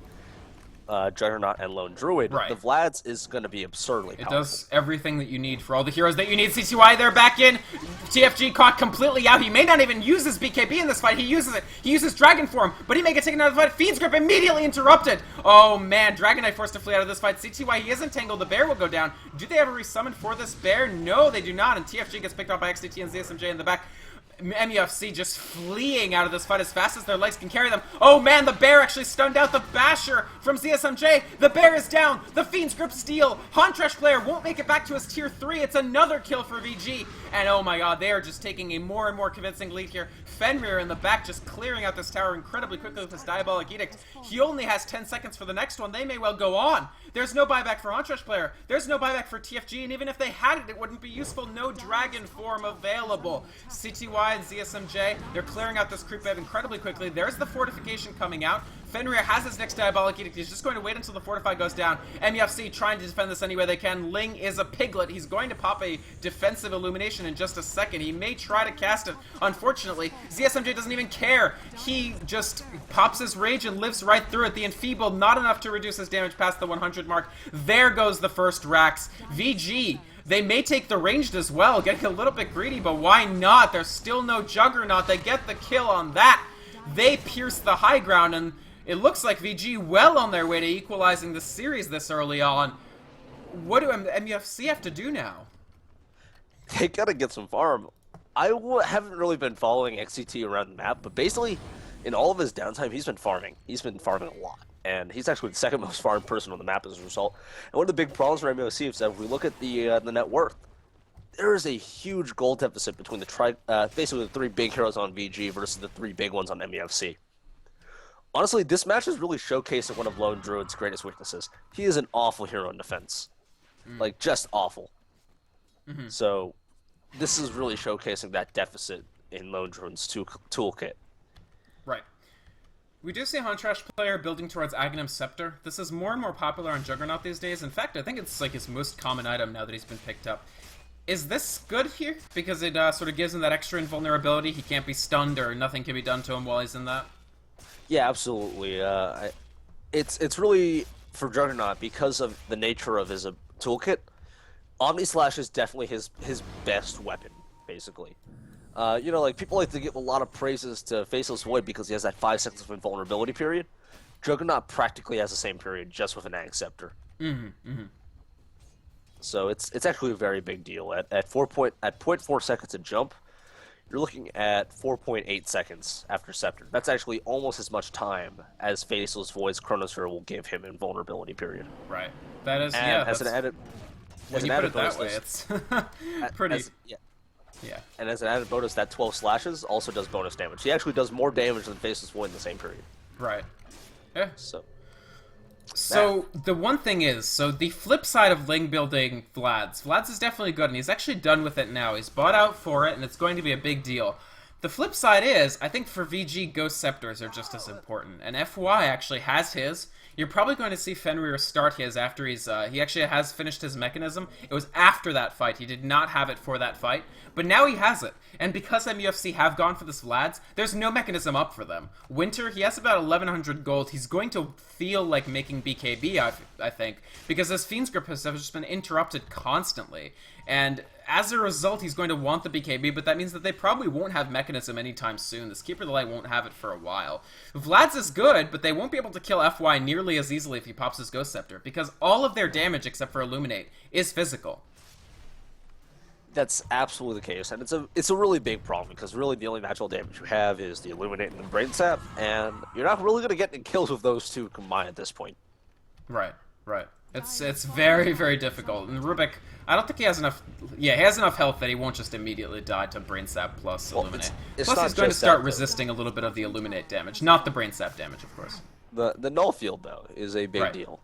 Juggernaut, and Lone Druid, the Vlad's is going to be absurdly powerful. It does everything that you need for all the heroes that you need. CCY, they're back in. TFG caught completely out. He may not even use his BKB in this fight. He uses it. He uses Dragon Form, but he may get taken out of the fight. Fiend's Grip immediately interrupted. Oh, man. Dragon Knight forced to flee out of this fight. CTY, he is entangled. The bear will go down. Do they have a resummon for this bear? No, they do not. And TFG gets picked off by XDT and ZSMJ in the back. MUFC just fleeing out of this fight as fast as their legs can carry them. Oh man, the bear actually stunned out the basher from ZSMJ. The bear is down. The Fiend's Grip steal. Hantrash player won't make it back to his tier 3. It's another kill for VG. And oh my god, they are just taking a more and more convincing lead here. Fenrir in the back just clearing out this tower incredibly quickly with his Diabolic Edict. He only has 10 seconds for the next one. They may well go on. There's no buyback for Hantrash player. There's no buyback for TFG, and even if they had it, it wouldn't be useful. No Dragon Form available. CTY and ZSMJ, they're clearing out this creep wave incredibly quickly. There's the fortification coming out. Fenrir has his next Diabolic Edict. He's just going to wait until the Fortify goes down. MUFC trying to defend this any way they can. Ling is a piglet. He's going to pop a defensive illumination in just a second. He may try to cast it. Unfortunately, ZSMJ doesn't even care. He just pops his rage and lives right through it. The Enfeebled, not enough to reduce his damage past the 100 mark. There goes the first Rax. VG, they may take the ranged as well, getting a little bit greedy, but why not? There's still no Juggernaut. They get the kill on that. They pierce the high ground, and it looks like VG well on their way to equalizing the series this early on. What do MUFC have to do now? They gotta get some farm. I haven't really been following XCT around the map, but basically, in all of his downtime, he's been farming. He's been farming a lot. And he's actually the second most farmed person on the map as a result. And one of the big problems for MUFC is that if we look at the net worth, there is a huge goal deficit between basically the 3 big heroes on VG versus the 3 big ones on MUFC. Honestly, this match is really showcasing one of Lone Druid's greatest weaknesses. He is an awful hero in defense. Like, just awful. So, this is really showcasing that deficit in Lone Druid's toolkit. Right. We do see a Hantrash player building towards Aghanim Scepter. This is more and more popular on Juggernaut these days. In fact, I think it's like his most common item now that he's been picked up. Is this good here? Because it sort of gives him that extra invulnerability. He can't be stunned or nothing can be done to him while he's in that. Yeah, absolutely. It's really, for Juggernaut, because of the nature of his toolkit, Omni Slash is definitely his best weapon, basically. You know, like, people like to give a lot of praises to Faceless Void because he has that 5 seconds of invulnerability period. Juggernaut practically has the same period, just with an Ag Scepter. So it's actually a very big deal. At 0.4 seconds of jump, you're looking at 4.8 seconds after Scepter. That's actually almost as much time as Faceless Void's Chronosphere will give him in vulnerability period. Right. That is, and yeah. As an added, when you put it that way, it's pretty. Yeah. And as an added bonus, that 12 slashes also does bonus damage. He actually does more damage than Faceless Void in the same period. Right. Yeah. So the one thing is, so the flip side of Ling building Vlad's is definitely good, and he's actually done with it now. He's bought out for it, and it's going to be a big deal. The flip side is, I think for VG, Ghost Scepters are just as important. And FY actually has his. You're probably going to see Fenrir start his after he actually has finished his mechanism. It was after that fight. He did not have it for that fight. But now he has it. And because MUFC have gone for this Vlad's, there's no mechanism up for them. Winter, he has about 1,100 gold. He's going to feel like making BKB, I think, because his Fiend's Grip has just been interrupted constantly. And as a result, he's going to want the BKB, but that means that they probably won't have mechanism anytime soon. This Keeper of the Light won't have it for a while. Vlad's is good, but they won't be able to kill FY nearly as easily if he pops his Ghost Scepter, because all of their damage, except for Illuminate, is physical. That's absolutely the case, and it's a really big problem, because really the only natural damage you have is the Illuminate and the Brain Sap, and you're not really going to get any kills with those two combined at this point. Right, right. It's very, very difficult. And Rubik, I don't think he has enough... Yeah, he has enough health that he won't just immediately die to Brain Sap plus Illuminate. It's plus he's going to start resisting a little bit of the Illuminate damage. Not the Brain Sap damage, of course. The Null Field, though, is a big deal.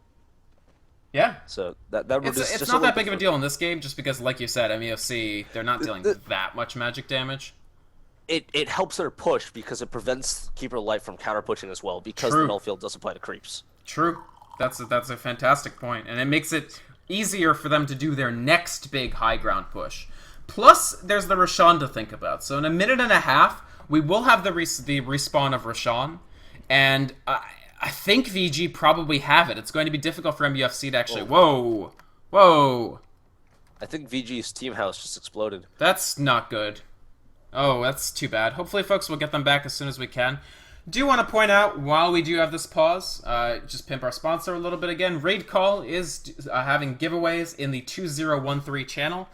Yeah. So that it's not that big of a deal in this game, just because, like you said, MUFC, they're not dealing that much magic damage. It helps their push, because it prevents Keeper of Light from counter-pushing as well, because the Null Field does apply to creeps. True. That's a fantastic point, and it makes it easier for them to do their next big high ground push. Plus, there's the Roshan to think about. So in a minute and a half, we will have the respawn of Roshan, and I think VG probably have it. It's going to be difficult for MUFC to actually... Whoa! I think VG's team house just exploded. That's not good. Oh, that's too bad. Hopefully, folks, we'll get them back as soon as we can. Do want to point out, while we do have this pause, just pimp our sponsor a little bit again. Raid Call is having giveaways in the 2013 channel.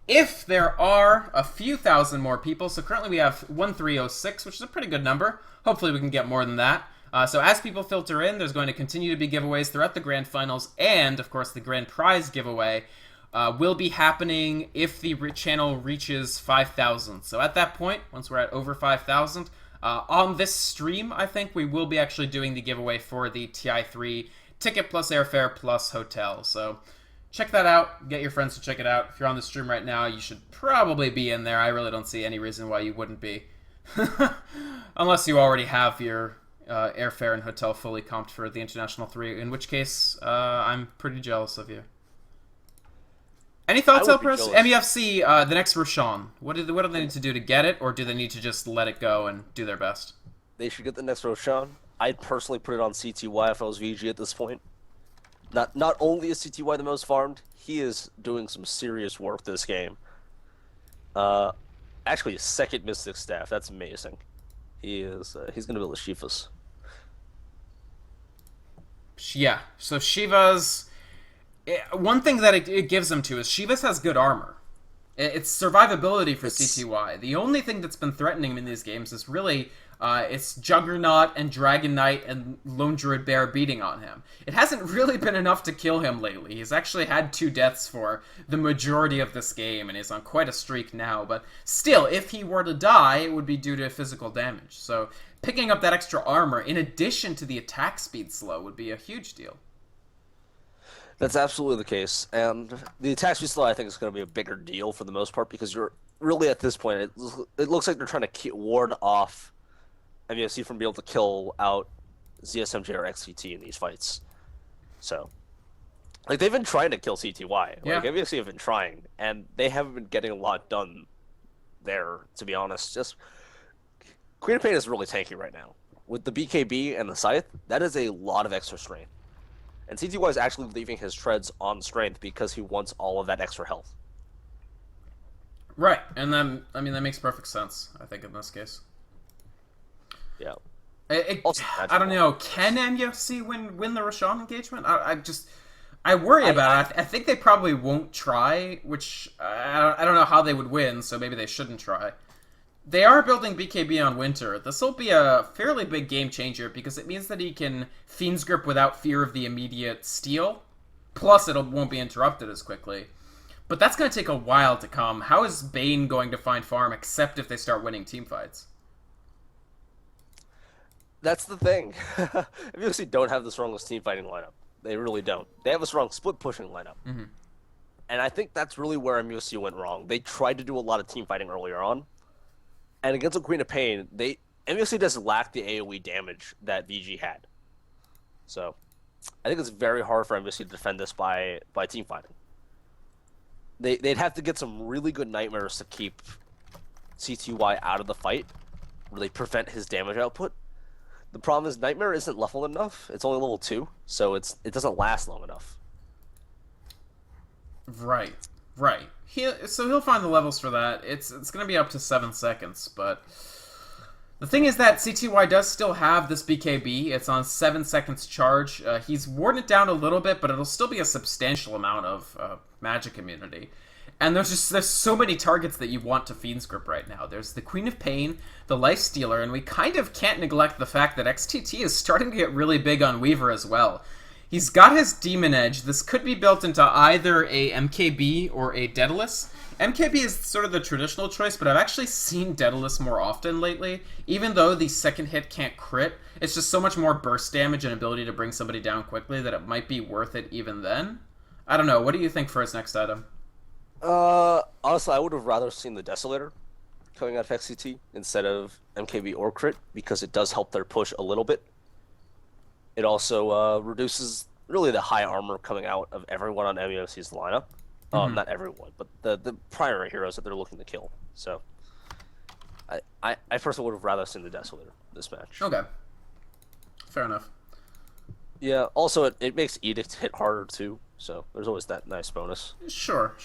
If there are a few thousand more people, so currently we have 1306, which is a pretty good number. Hopefully we can get more than that. So as people filter in, there's going to continue to be giveaways throughout the Grand Finals, and, of course, the Grand Prize giveaway will be happening if the channel reaches 5,000. So at that point, once we're at over 5,000... on this stream, I think we will be actually doing the giveaway for the TI3 ticket plus airfare plus hotel. So check that out. Get your friends to check it out. If you're on the stream right now, you should probably be in there. I really don't see any reason why you wouldn't be. Unless you already have your airfare and hotel fully comped for the International 3, in which case I'm pretty jealous of you. Any thoughts, Elpros? MUFC, the next Roshan. What do they need to do to get it, or do they need to just let it go and do their best? They should get the next Roshan. I'd personally put it on CTY if I was VG at this point. Not only is CTY the most farmed, he is doing some serious work this game. Actually, his second Mystic Staff. That's amazing. He's going to build a Shivas. Yeah, so Shiva's... One thing that it gives them to is Shivas has good armor. It's survivability for CTY. The only thing that's been threatening him in these games is really it's Juggernaut and Dragon Knight and Lone Druid Bear beating on him. It hasn't really been enough to kill him lately. He's actually had 2 deaths for the majority of this game, and he's on quite a streak now. But still, if he were to die, it would be due to physical damage. So picking up that extra armor, in addition to the attack speed slow, would be a huge deal. That's absolutely the case, and the attack speed slow I think is going to be a bigger deal for the most part, because you're really at this point, it looks like they're trying to ward off MUFC from being able to kill out ZSMJ or XCT in these fights. So, like, they've been trying to kill CTY. Yeah. Like, MUFC have been trying, and they haven't been getting a lot done there, to be honest. Just Queen of Pain is really tanky right now. With the BKB and the Scythe, that is a lot of extra strength. And CTY is actually leaving his treads on strength because he wants all of that extra health. Right, and then, I mean, that makes perfect sense, I think, in this case. Yeah. I don't know, can MUFC win the Roshan engagement? I worry about it. I think they probably won't try, which I don't know how they would win, so maybe they shouldn't try. They are building BKB on Winter. This will be a fairly big game changer because it means that he can Fiend's Grip without fear of the immediate steal. Plus, it won't be interrupted as quickly. But that's going to take a while to come. How is Bane going to find farm except if they start winning team fights? That's the thing. MUFC don't have the strongest team fighting lineup. They really don't. They have a strong split pushing lineup. Mm-hmm. And I think that's really where MUFC went wrong. They tried to do a lot of team fighting earlier on. And against a Queen of Pain, MUFC doesn't lack the AoE damage that VG had. So I think it's very hard for MUFC to defend this by team fighting. They'd have to get some really good nightmares to keep CTY out of the fight, really prevent his damage output. The problem is Nightmare isn't leveled enough. It's only level 2, so it doesn't last long enough. Right. So he'll find the levels for that. It's going to be up to 7 seconds, but the thing is that CTY does still have this BKB. It's on 7 seconds charge. He's worn it down a little bit, but it'll still be a substantial amount of magic immunity. And there's so many targets that you want to Fiend's Grip right now. There's the Queen of Pain, the Lifestealer, and we kind of can't neglect the fact that XTT is starting to get really big on Weaver as well. He's got his Demon Edge. This could be built into either a MKB or a Daedalus. MKB is sort of the traditional choice, but I've actually seen Daedalus more often lately. Even though the second hit can't crit, it's just so much more burst damage and ability to bring somebody down quickly that it might be worth it even then. I don't know. What do you think for his next item? Honestly, I would have rather seen the Desolator coming out of XCT instead of MKB or crit, because it does help their push a little bit. It also reduces really the high armor coming out of everyone on MUFC's lineup. Not everyone, but the primary heroes that they're looking to kill. So, I personally would have rather seen the Desolator this match. Okay. Fair enough. Yeah, also it makes Edict hit harder too, so there's always that nice bonus. Sure.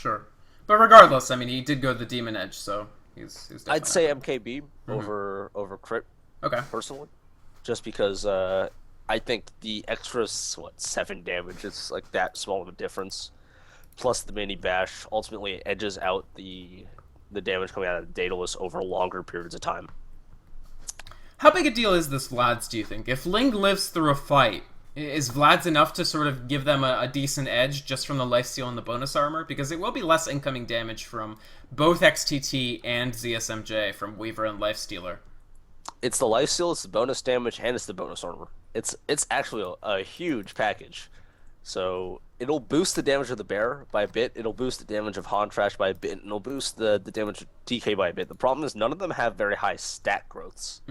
But regardless, I mean, he did go the Demon Edge, so he's definitely I'd say MKB over crit. Okay. Personally, just because I think the extra 7 damage is like that small of a difference, plus the mini bash ultimately edges out the damage coming out of the Daedalus over longer periods of time. How big a deal is this Vlad's, do you think? If Ling lives through a fight, is Vlad's enough to sort of give them a decent edge just from the lifesteal and the bonus armor? Because it will be less incoming damage from both XTT and ZSMJ from Weaver and Lifestealer. It's the lifesteal, it's the bonus damage, and it's the bonus armor. It's actually a huge package. So it'll boost the damage of the bear by a bit, it'll boost the damage of Hontrash by a bit, and it'll boost the damage of DK by a bit. The problem is none of them have very high stat growths.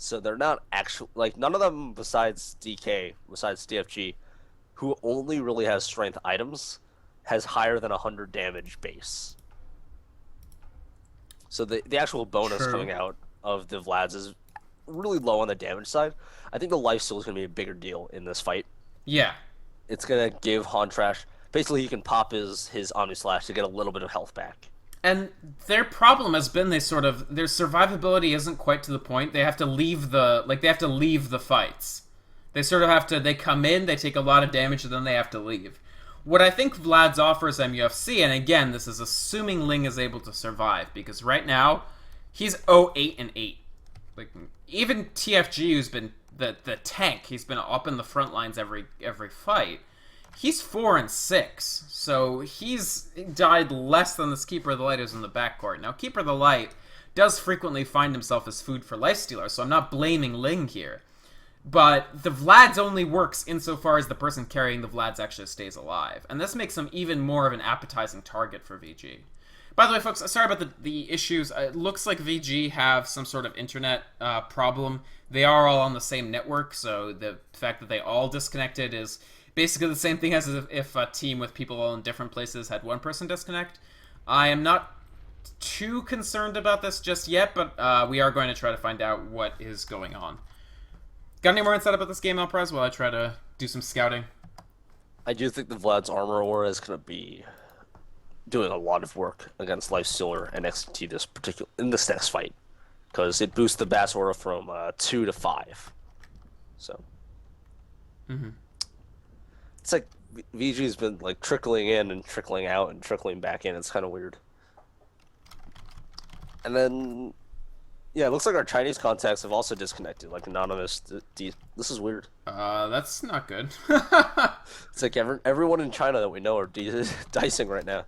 So they're not actually, like, none of them besides DK, besides DFG, who only really has strength items, has higher than 100 damage base. So the actual bonus coming out of the Vlads is really low on the damage side. I think the lifesteal is going to be a bigger deal in this fight. Yeah. It's going to give Hontrash, basically he can pop his Omni Slash to get a little bit of health back. And their problem has been their survivability isn't quite to the point. They have to leave the fights. They sort of have to, they come in, they take a lot of damage, and then they have to leave. What I think Vlad's offers MUFC, and again, this is assuming Ling is able to survive, because right now, he's 0-8-8. Like, even TFG, who's been the tank, he's been up in the front lines every fight. He's 4-6, so he's died less than this Keeper of the Light is in the backcourt. Now, Keeper of the Light does frequently find himself as food for Lifestealer, so I'm not blaming Ling here. But the Vlad's only works insofar as the person carrying the Vlad's actually stays alive, and this makes him even more of an appetizing target for VG. By the way, folks, sorry about the issues. It looks like VG have some sort of internet problem. They are all on the same network, so the fact that they all disconnected is basically the same thing as if a team with people all in different places had one person disconnect. I am not too concerned about this just yet, but we are going to try to find out what is going on. Got any more insight about this game, Alprez, while I try to do some scouting? I do think the Vlad's armor aura is going to be doing a lot of work against Lifestealer and XT in this next fight, because it boosts the Bass aura from 2 to 5. So. It's like VG's been like trickling in and trickling out and trickling back in. It's kind of weird. And then, yeah, it looks like our Chinese contacts have also disconnected. Like Anonymous, this is weird. That's not good. It's like everyone in China that we know are dicing right now.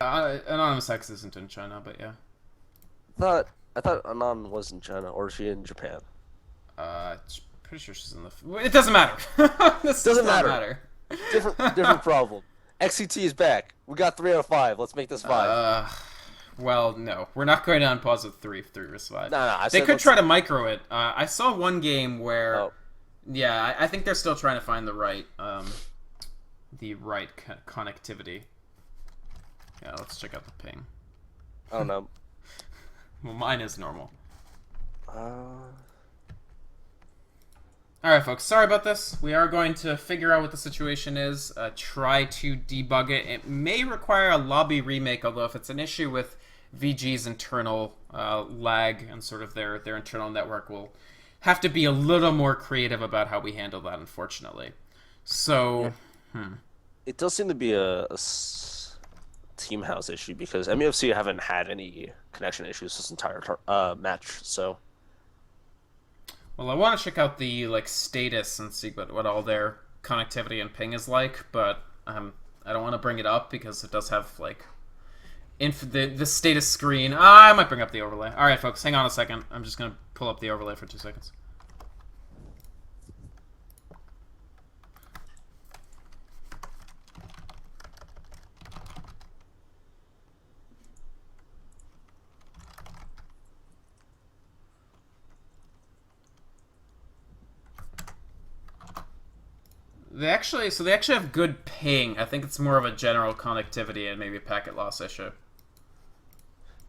Anonymous X isn't in China, but yeah. I thought Anon was in China, or is she in Japan? Pretty sure she's in the. It doesn't matter. This doesn't matter. Different problem. XCT is back. We got 3 out of 5. Let's make this 5. Well, no. We're not going to unpause with 3 if 3 was 5. No, I They said could try to micro it. I saw one game where... Oh. Yeah, I think they're still trying to find the right connectivity. Yeah, let's check out the ping. I don't know. Well, mine is normal. Alright, folks. Sorry about this. We are going to figure out what the situation is, try to debug it. It may require a lobby remake, although if it's an issue with VG's internal lag and sort of their internal network, we'll have to be a little more creative about how we handle that, unfortunately. So, It does seem to be a team house issue because MUFC haven't had any connection issues this entire match, so... Well, I want to check out the status and see what all their connectivity and ping is like, but I don't want to bring it up because it does have the status screen. I might bring up the overlay. All right, folks, hang on a second. I'm just gonna pull up the overlay for 2 seconds. They actually have good ping. I think it's more of a general connectivity and maybe a packet loss issue.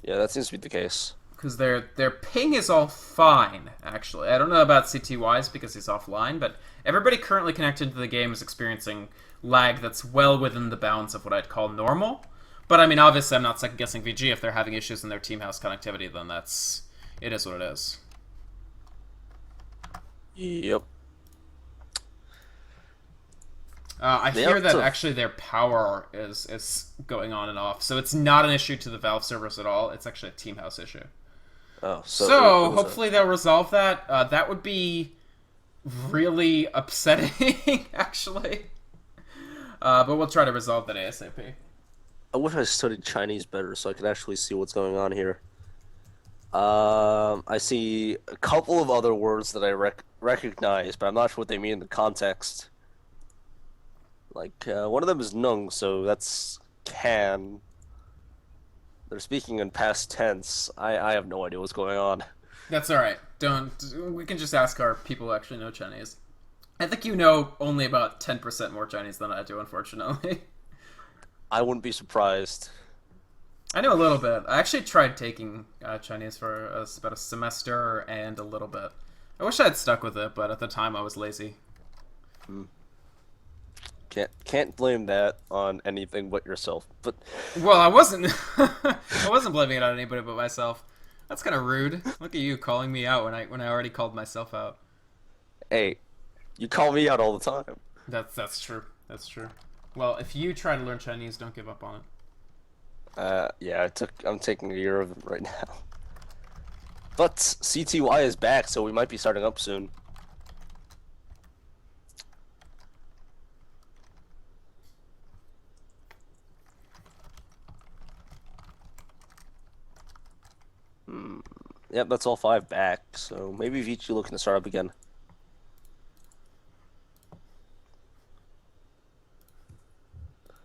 Yeah, that seems to be the case. Because their ping is all fine, actually. I don't know about CTY's because he's offline, but everybody currently connected to the game is experiencing lag that's well within the bounds of what I'd call normal. But I mean, obviously, I'm not second-guessing VG. If they're having issues in their team house connectivity, then it is what it is. Yep. I hear that actually their power is going on and off, so it's not an issue to the Valve servers at all. It's actually a team house issue. Oh, so hopefully they'll resolve that. That would be really upsetting, actually. But we'll try to resolve that ASAP. I wish I studied Chinese better so I could actually see what's going on here. I see a couple of other words that I recognize, but I'm not sure what they mean in the context. One of them is nung, so that's can. They're speaking in past tense. I have no idea what's going on. That's alright. We can just ask our people who actually know Chinese. I think you know only about 10% more Chinese than I do, unfortunately. I wouldn't be surprised. I know a little bit. I actually tried taking Chinese for about a semester and a little bit. I wish I had stuck with it, but at the time I was lazy. Can't blame that on anything but yourself. But well, I wasn't blaming it on anybody but myself. That's kind of rude. Look at you calling me out when I already called myself out. Hey, you call me out all the time. That's true. That's true. Well, if you try to learn Chinese, don't give up on it. Yeah, I'm taking a year of it right now. But CTY is back, so we might be starting up soon. Yep, that's all 5 back, so maybe VG looking to start up again.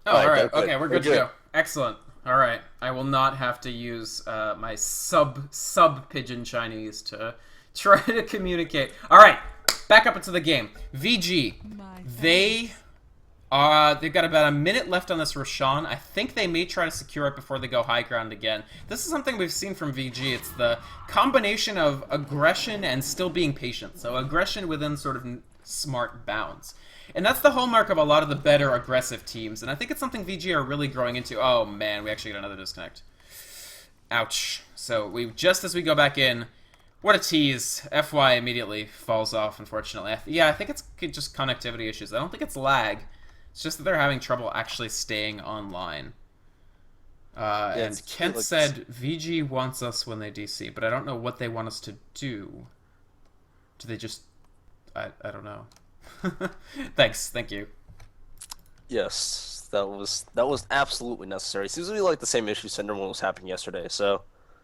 Oh, alright. Okay, we're good to go. Excellent. Alright. I will not have to use my sub-pigeon Chinese to try to communicate. Alright, back up into the game. VG, they've got about a minute left on this Roshan. I think they may try to secure it before they go high ground again. This is something we've seen from VG. It's the combination of aggression and still being patient. So aggression within sort of smart bounds. And that's the hallmark of a lot of the better aggressive teams. And I think it's something VG are really growing into. Oh, man, we actually got another disconnect. Ouch. So just as we go back in, what a tease. FY immediately falls off, unfortunately. Yeah, I think it's just connectivity issues. I don't think it's lag. It's just that they're having trouble actually staying online. And Kent said, VG wants us when they DC, but I don't know what they want us to do. Do they just... I don't know. Thanks, thank you. Yes, that was absolutely necessary. Seems to be like the same issue Syndrome was having yesterday, so...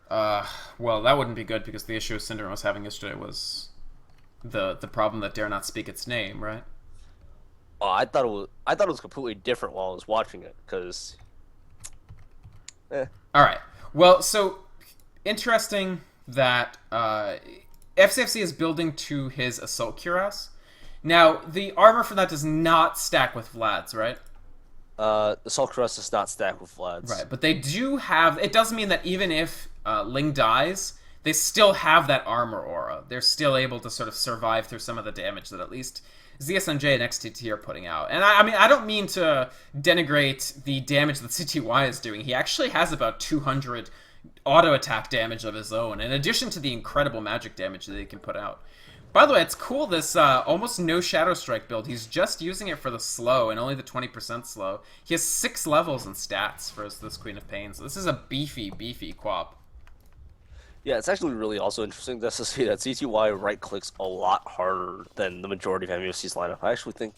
well, that wouldn't be good, because the issue Syndrome was having yesterday was the problem that dare not speak its name, right? Oh, I thought it was completely different while I was watching it, because... Alright. Well, so interesting that FCFC is building to his Assault Cuirass. Now, the armor for that does not stack with Vlad's, right? Assault Cuirass does not stack with Vlad's. Right, but they do have... It does mean that even if Ling dies, they still have that armor aura. They're still able to sort of survive through some of the damage that at least ZSMJ and XTT are putting out. And I mean, I don't mean to denigrate the damage that CTY is doing. He actually has about 200 auto attack damage of his own, in addition to the incredible magic damage that he can put out. By the way, it's cool, this almost no Shadow Strike build. He's just using it for the slow and only the 20% slow. He has 6 levels in stats for this Queen of Pain, so this is a beefy, beefy quap. Yeah, it's actually really also interesting just to see that CTY right-clicks a lot harder than the majority of MUFC's lineup. I actually think...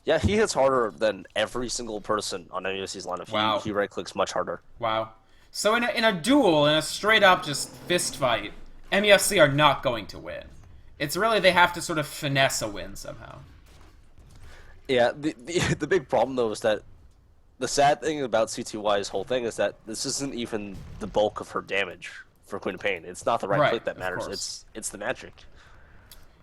Yeah, he hits harder than every single person on MUFC's lineup. Wow. He right-clicks much harder. Wow. So in a duel, in a straight-up just fist fight, MUFC are not going to win. It's really they have to sort of finesse a win somehow. Yeah, the big problem, though, is that the sad thing about CTY's whole thing is that this isn't even the bulk of her damage for Queen of Pain. It's not the right click that matters. It's the magic.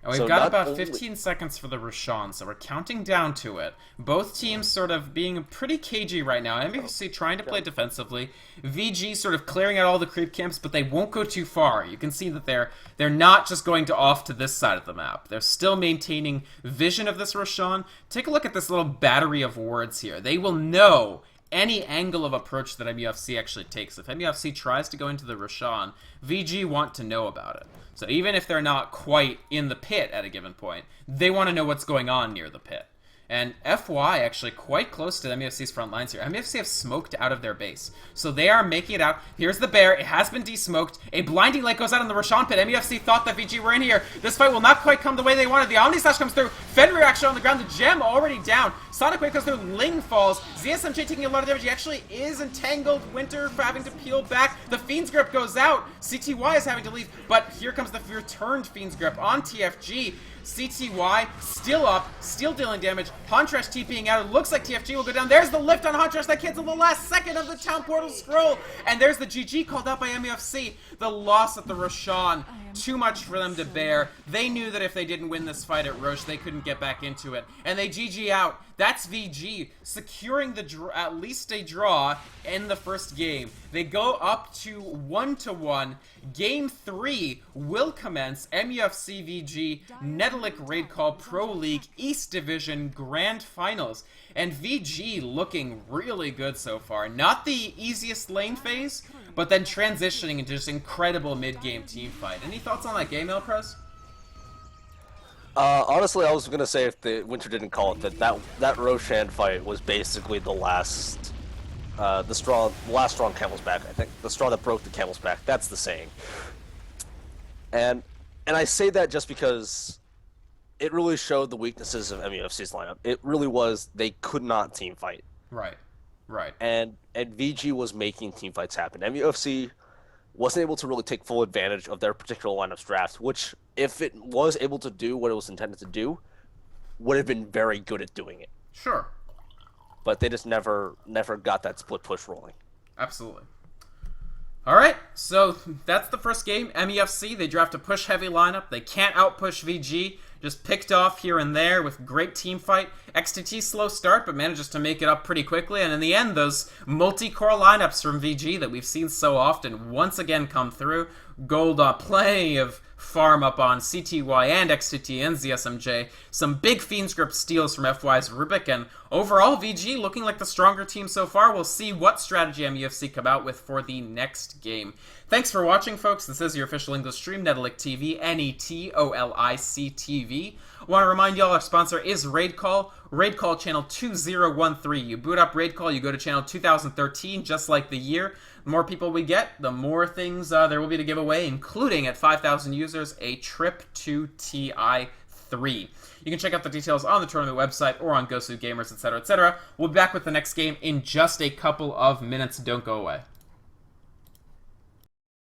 And we've got about 15 seconds for the Roshan, so we're counting down to it. Both teams sort of being pretty cagey right now. MUFC trying to play defensively. VG sort of clearing out all the creep camps, but they won't go too far. You can see that they're not just going to off to this side of the map. They're still maintaining vision of this Roshan. Take a look at this little battery of wards here. They will know any angle of approach that MUFC actually takes. If MUFC tries to go into the Roshan, VG want to know about it. So even if they're not quite in the pit at a given point, they want to know what's going on near the pit. And FY actually quite close to MUFC's front lines here. MUFC have smoked out of their base. So they are making it out. Here's the bear. It has been desmoked. A blinding light goes out in the Roshan pit. MUFC thought that VG were in here. This fight will not quite come the way they wanted. The Omni Slash comes through. Fenrir actually on the ground. The gem already down. Sonic Wave goes through. Ling falls. ZSMJ taking a lot of damage. He actually is entangled. Winter having to peel back. The Fiend's Grip goes out. CTY is having to leave. But here comes the returned Fiend's Grip on TFG. CTY still up, still dealing damage. Huntress TPing out. It looks like TFG will go down. There's the lift on Huntress that cancels the last second of the Town Portal scroll. And there's the GG called out by MUFC. The loss at the Roshan. Too much for them to bear. They knew that if they didn't win this fight at Roche, they couldn't get back into it. And they GG out. That's VG securing the at least a draw in the first game. They go up to 1-1. Game 3 will commence. MUFC VG Netolic Raid Call Pro League East Division Grand Finals. And VG looking really good so far. Not the easiest lane phase, but then transitioning into just incredible mid-game team fight. Any thoughts on that game, Elpres? Honestly, I was gonna say if the Winter didn't call it that Roshan fight was basically the last, last straw on camel's back. I think the straw that broke the camel's back. That's the saying. And I say that just because it really showed the weaknesses of MUFC's lineup. It really was they could not team fight. Right. And VG was making team fights happen. MUFC wasn't able to really take full advantage of their particular lineup's draft, which, if it was able to do what it was intended to do, would have been very good at doing it. Sure. But they just never got that split push rolling. Absolutely. Alright, so that's the first game. MUFC, they draft a push-heavy lineup. They can't outpush VG. Just picked off here and there with great team fight. XTT slow start, but manages to make it up pretty quickly. And in the end, those multi-core lineups from VG that we've seen so often once again come through. Gold plenty of farm up on CTY and XTT and ZSMJ. Some big Fiend's Grip steals from FY's Rubik. And overall, VG looking like the stronger team so far. We'll see what strategy MUFC come out with for the next game. Thanks for watching, folks. This is your official English stream, Netolic TV, Netolic TV. I want to remind y'all our sponsor is Raid Call channel 2013. You boot up Raid Call, you go to channel 2013, just like the year. The more people we get, the more things there will be to give away, including at 5,000 users, a trip to TI3. You can check out the details on the tournament website or on Gosu Gamers, etc., etc. We'll be back with the next game in just a couple of minutes. Don't go away.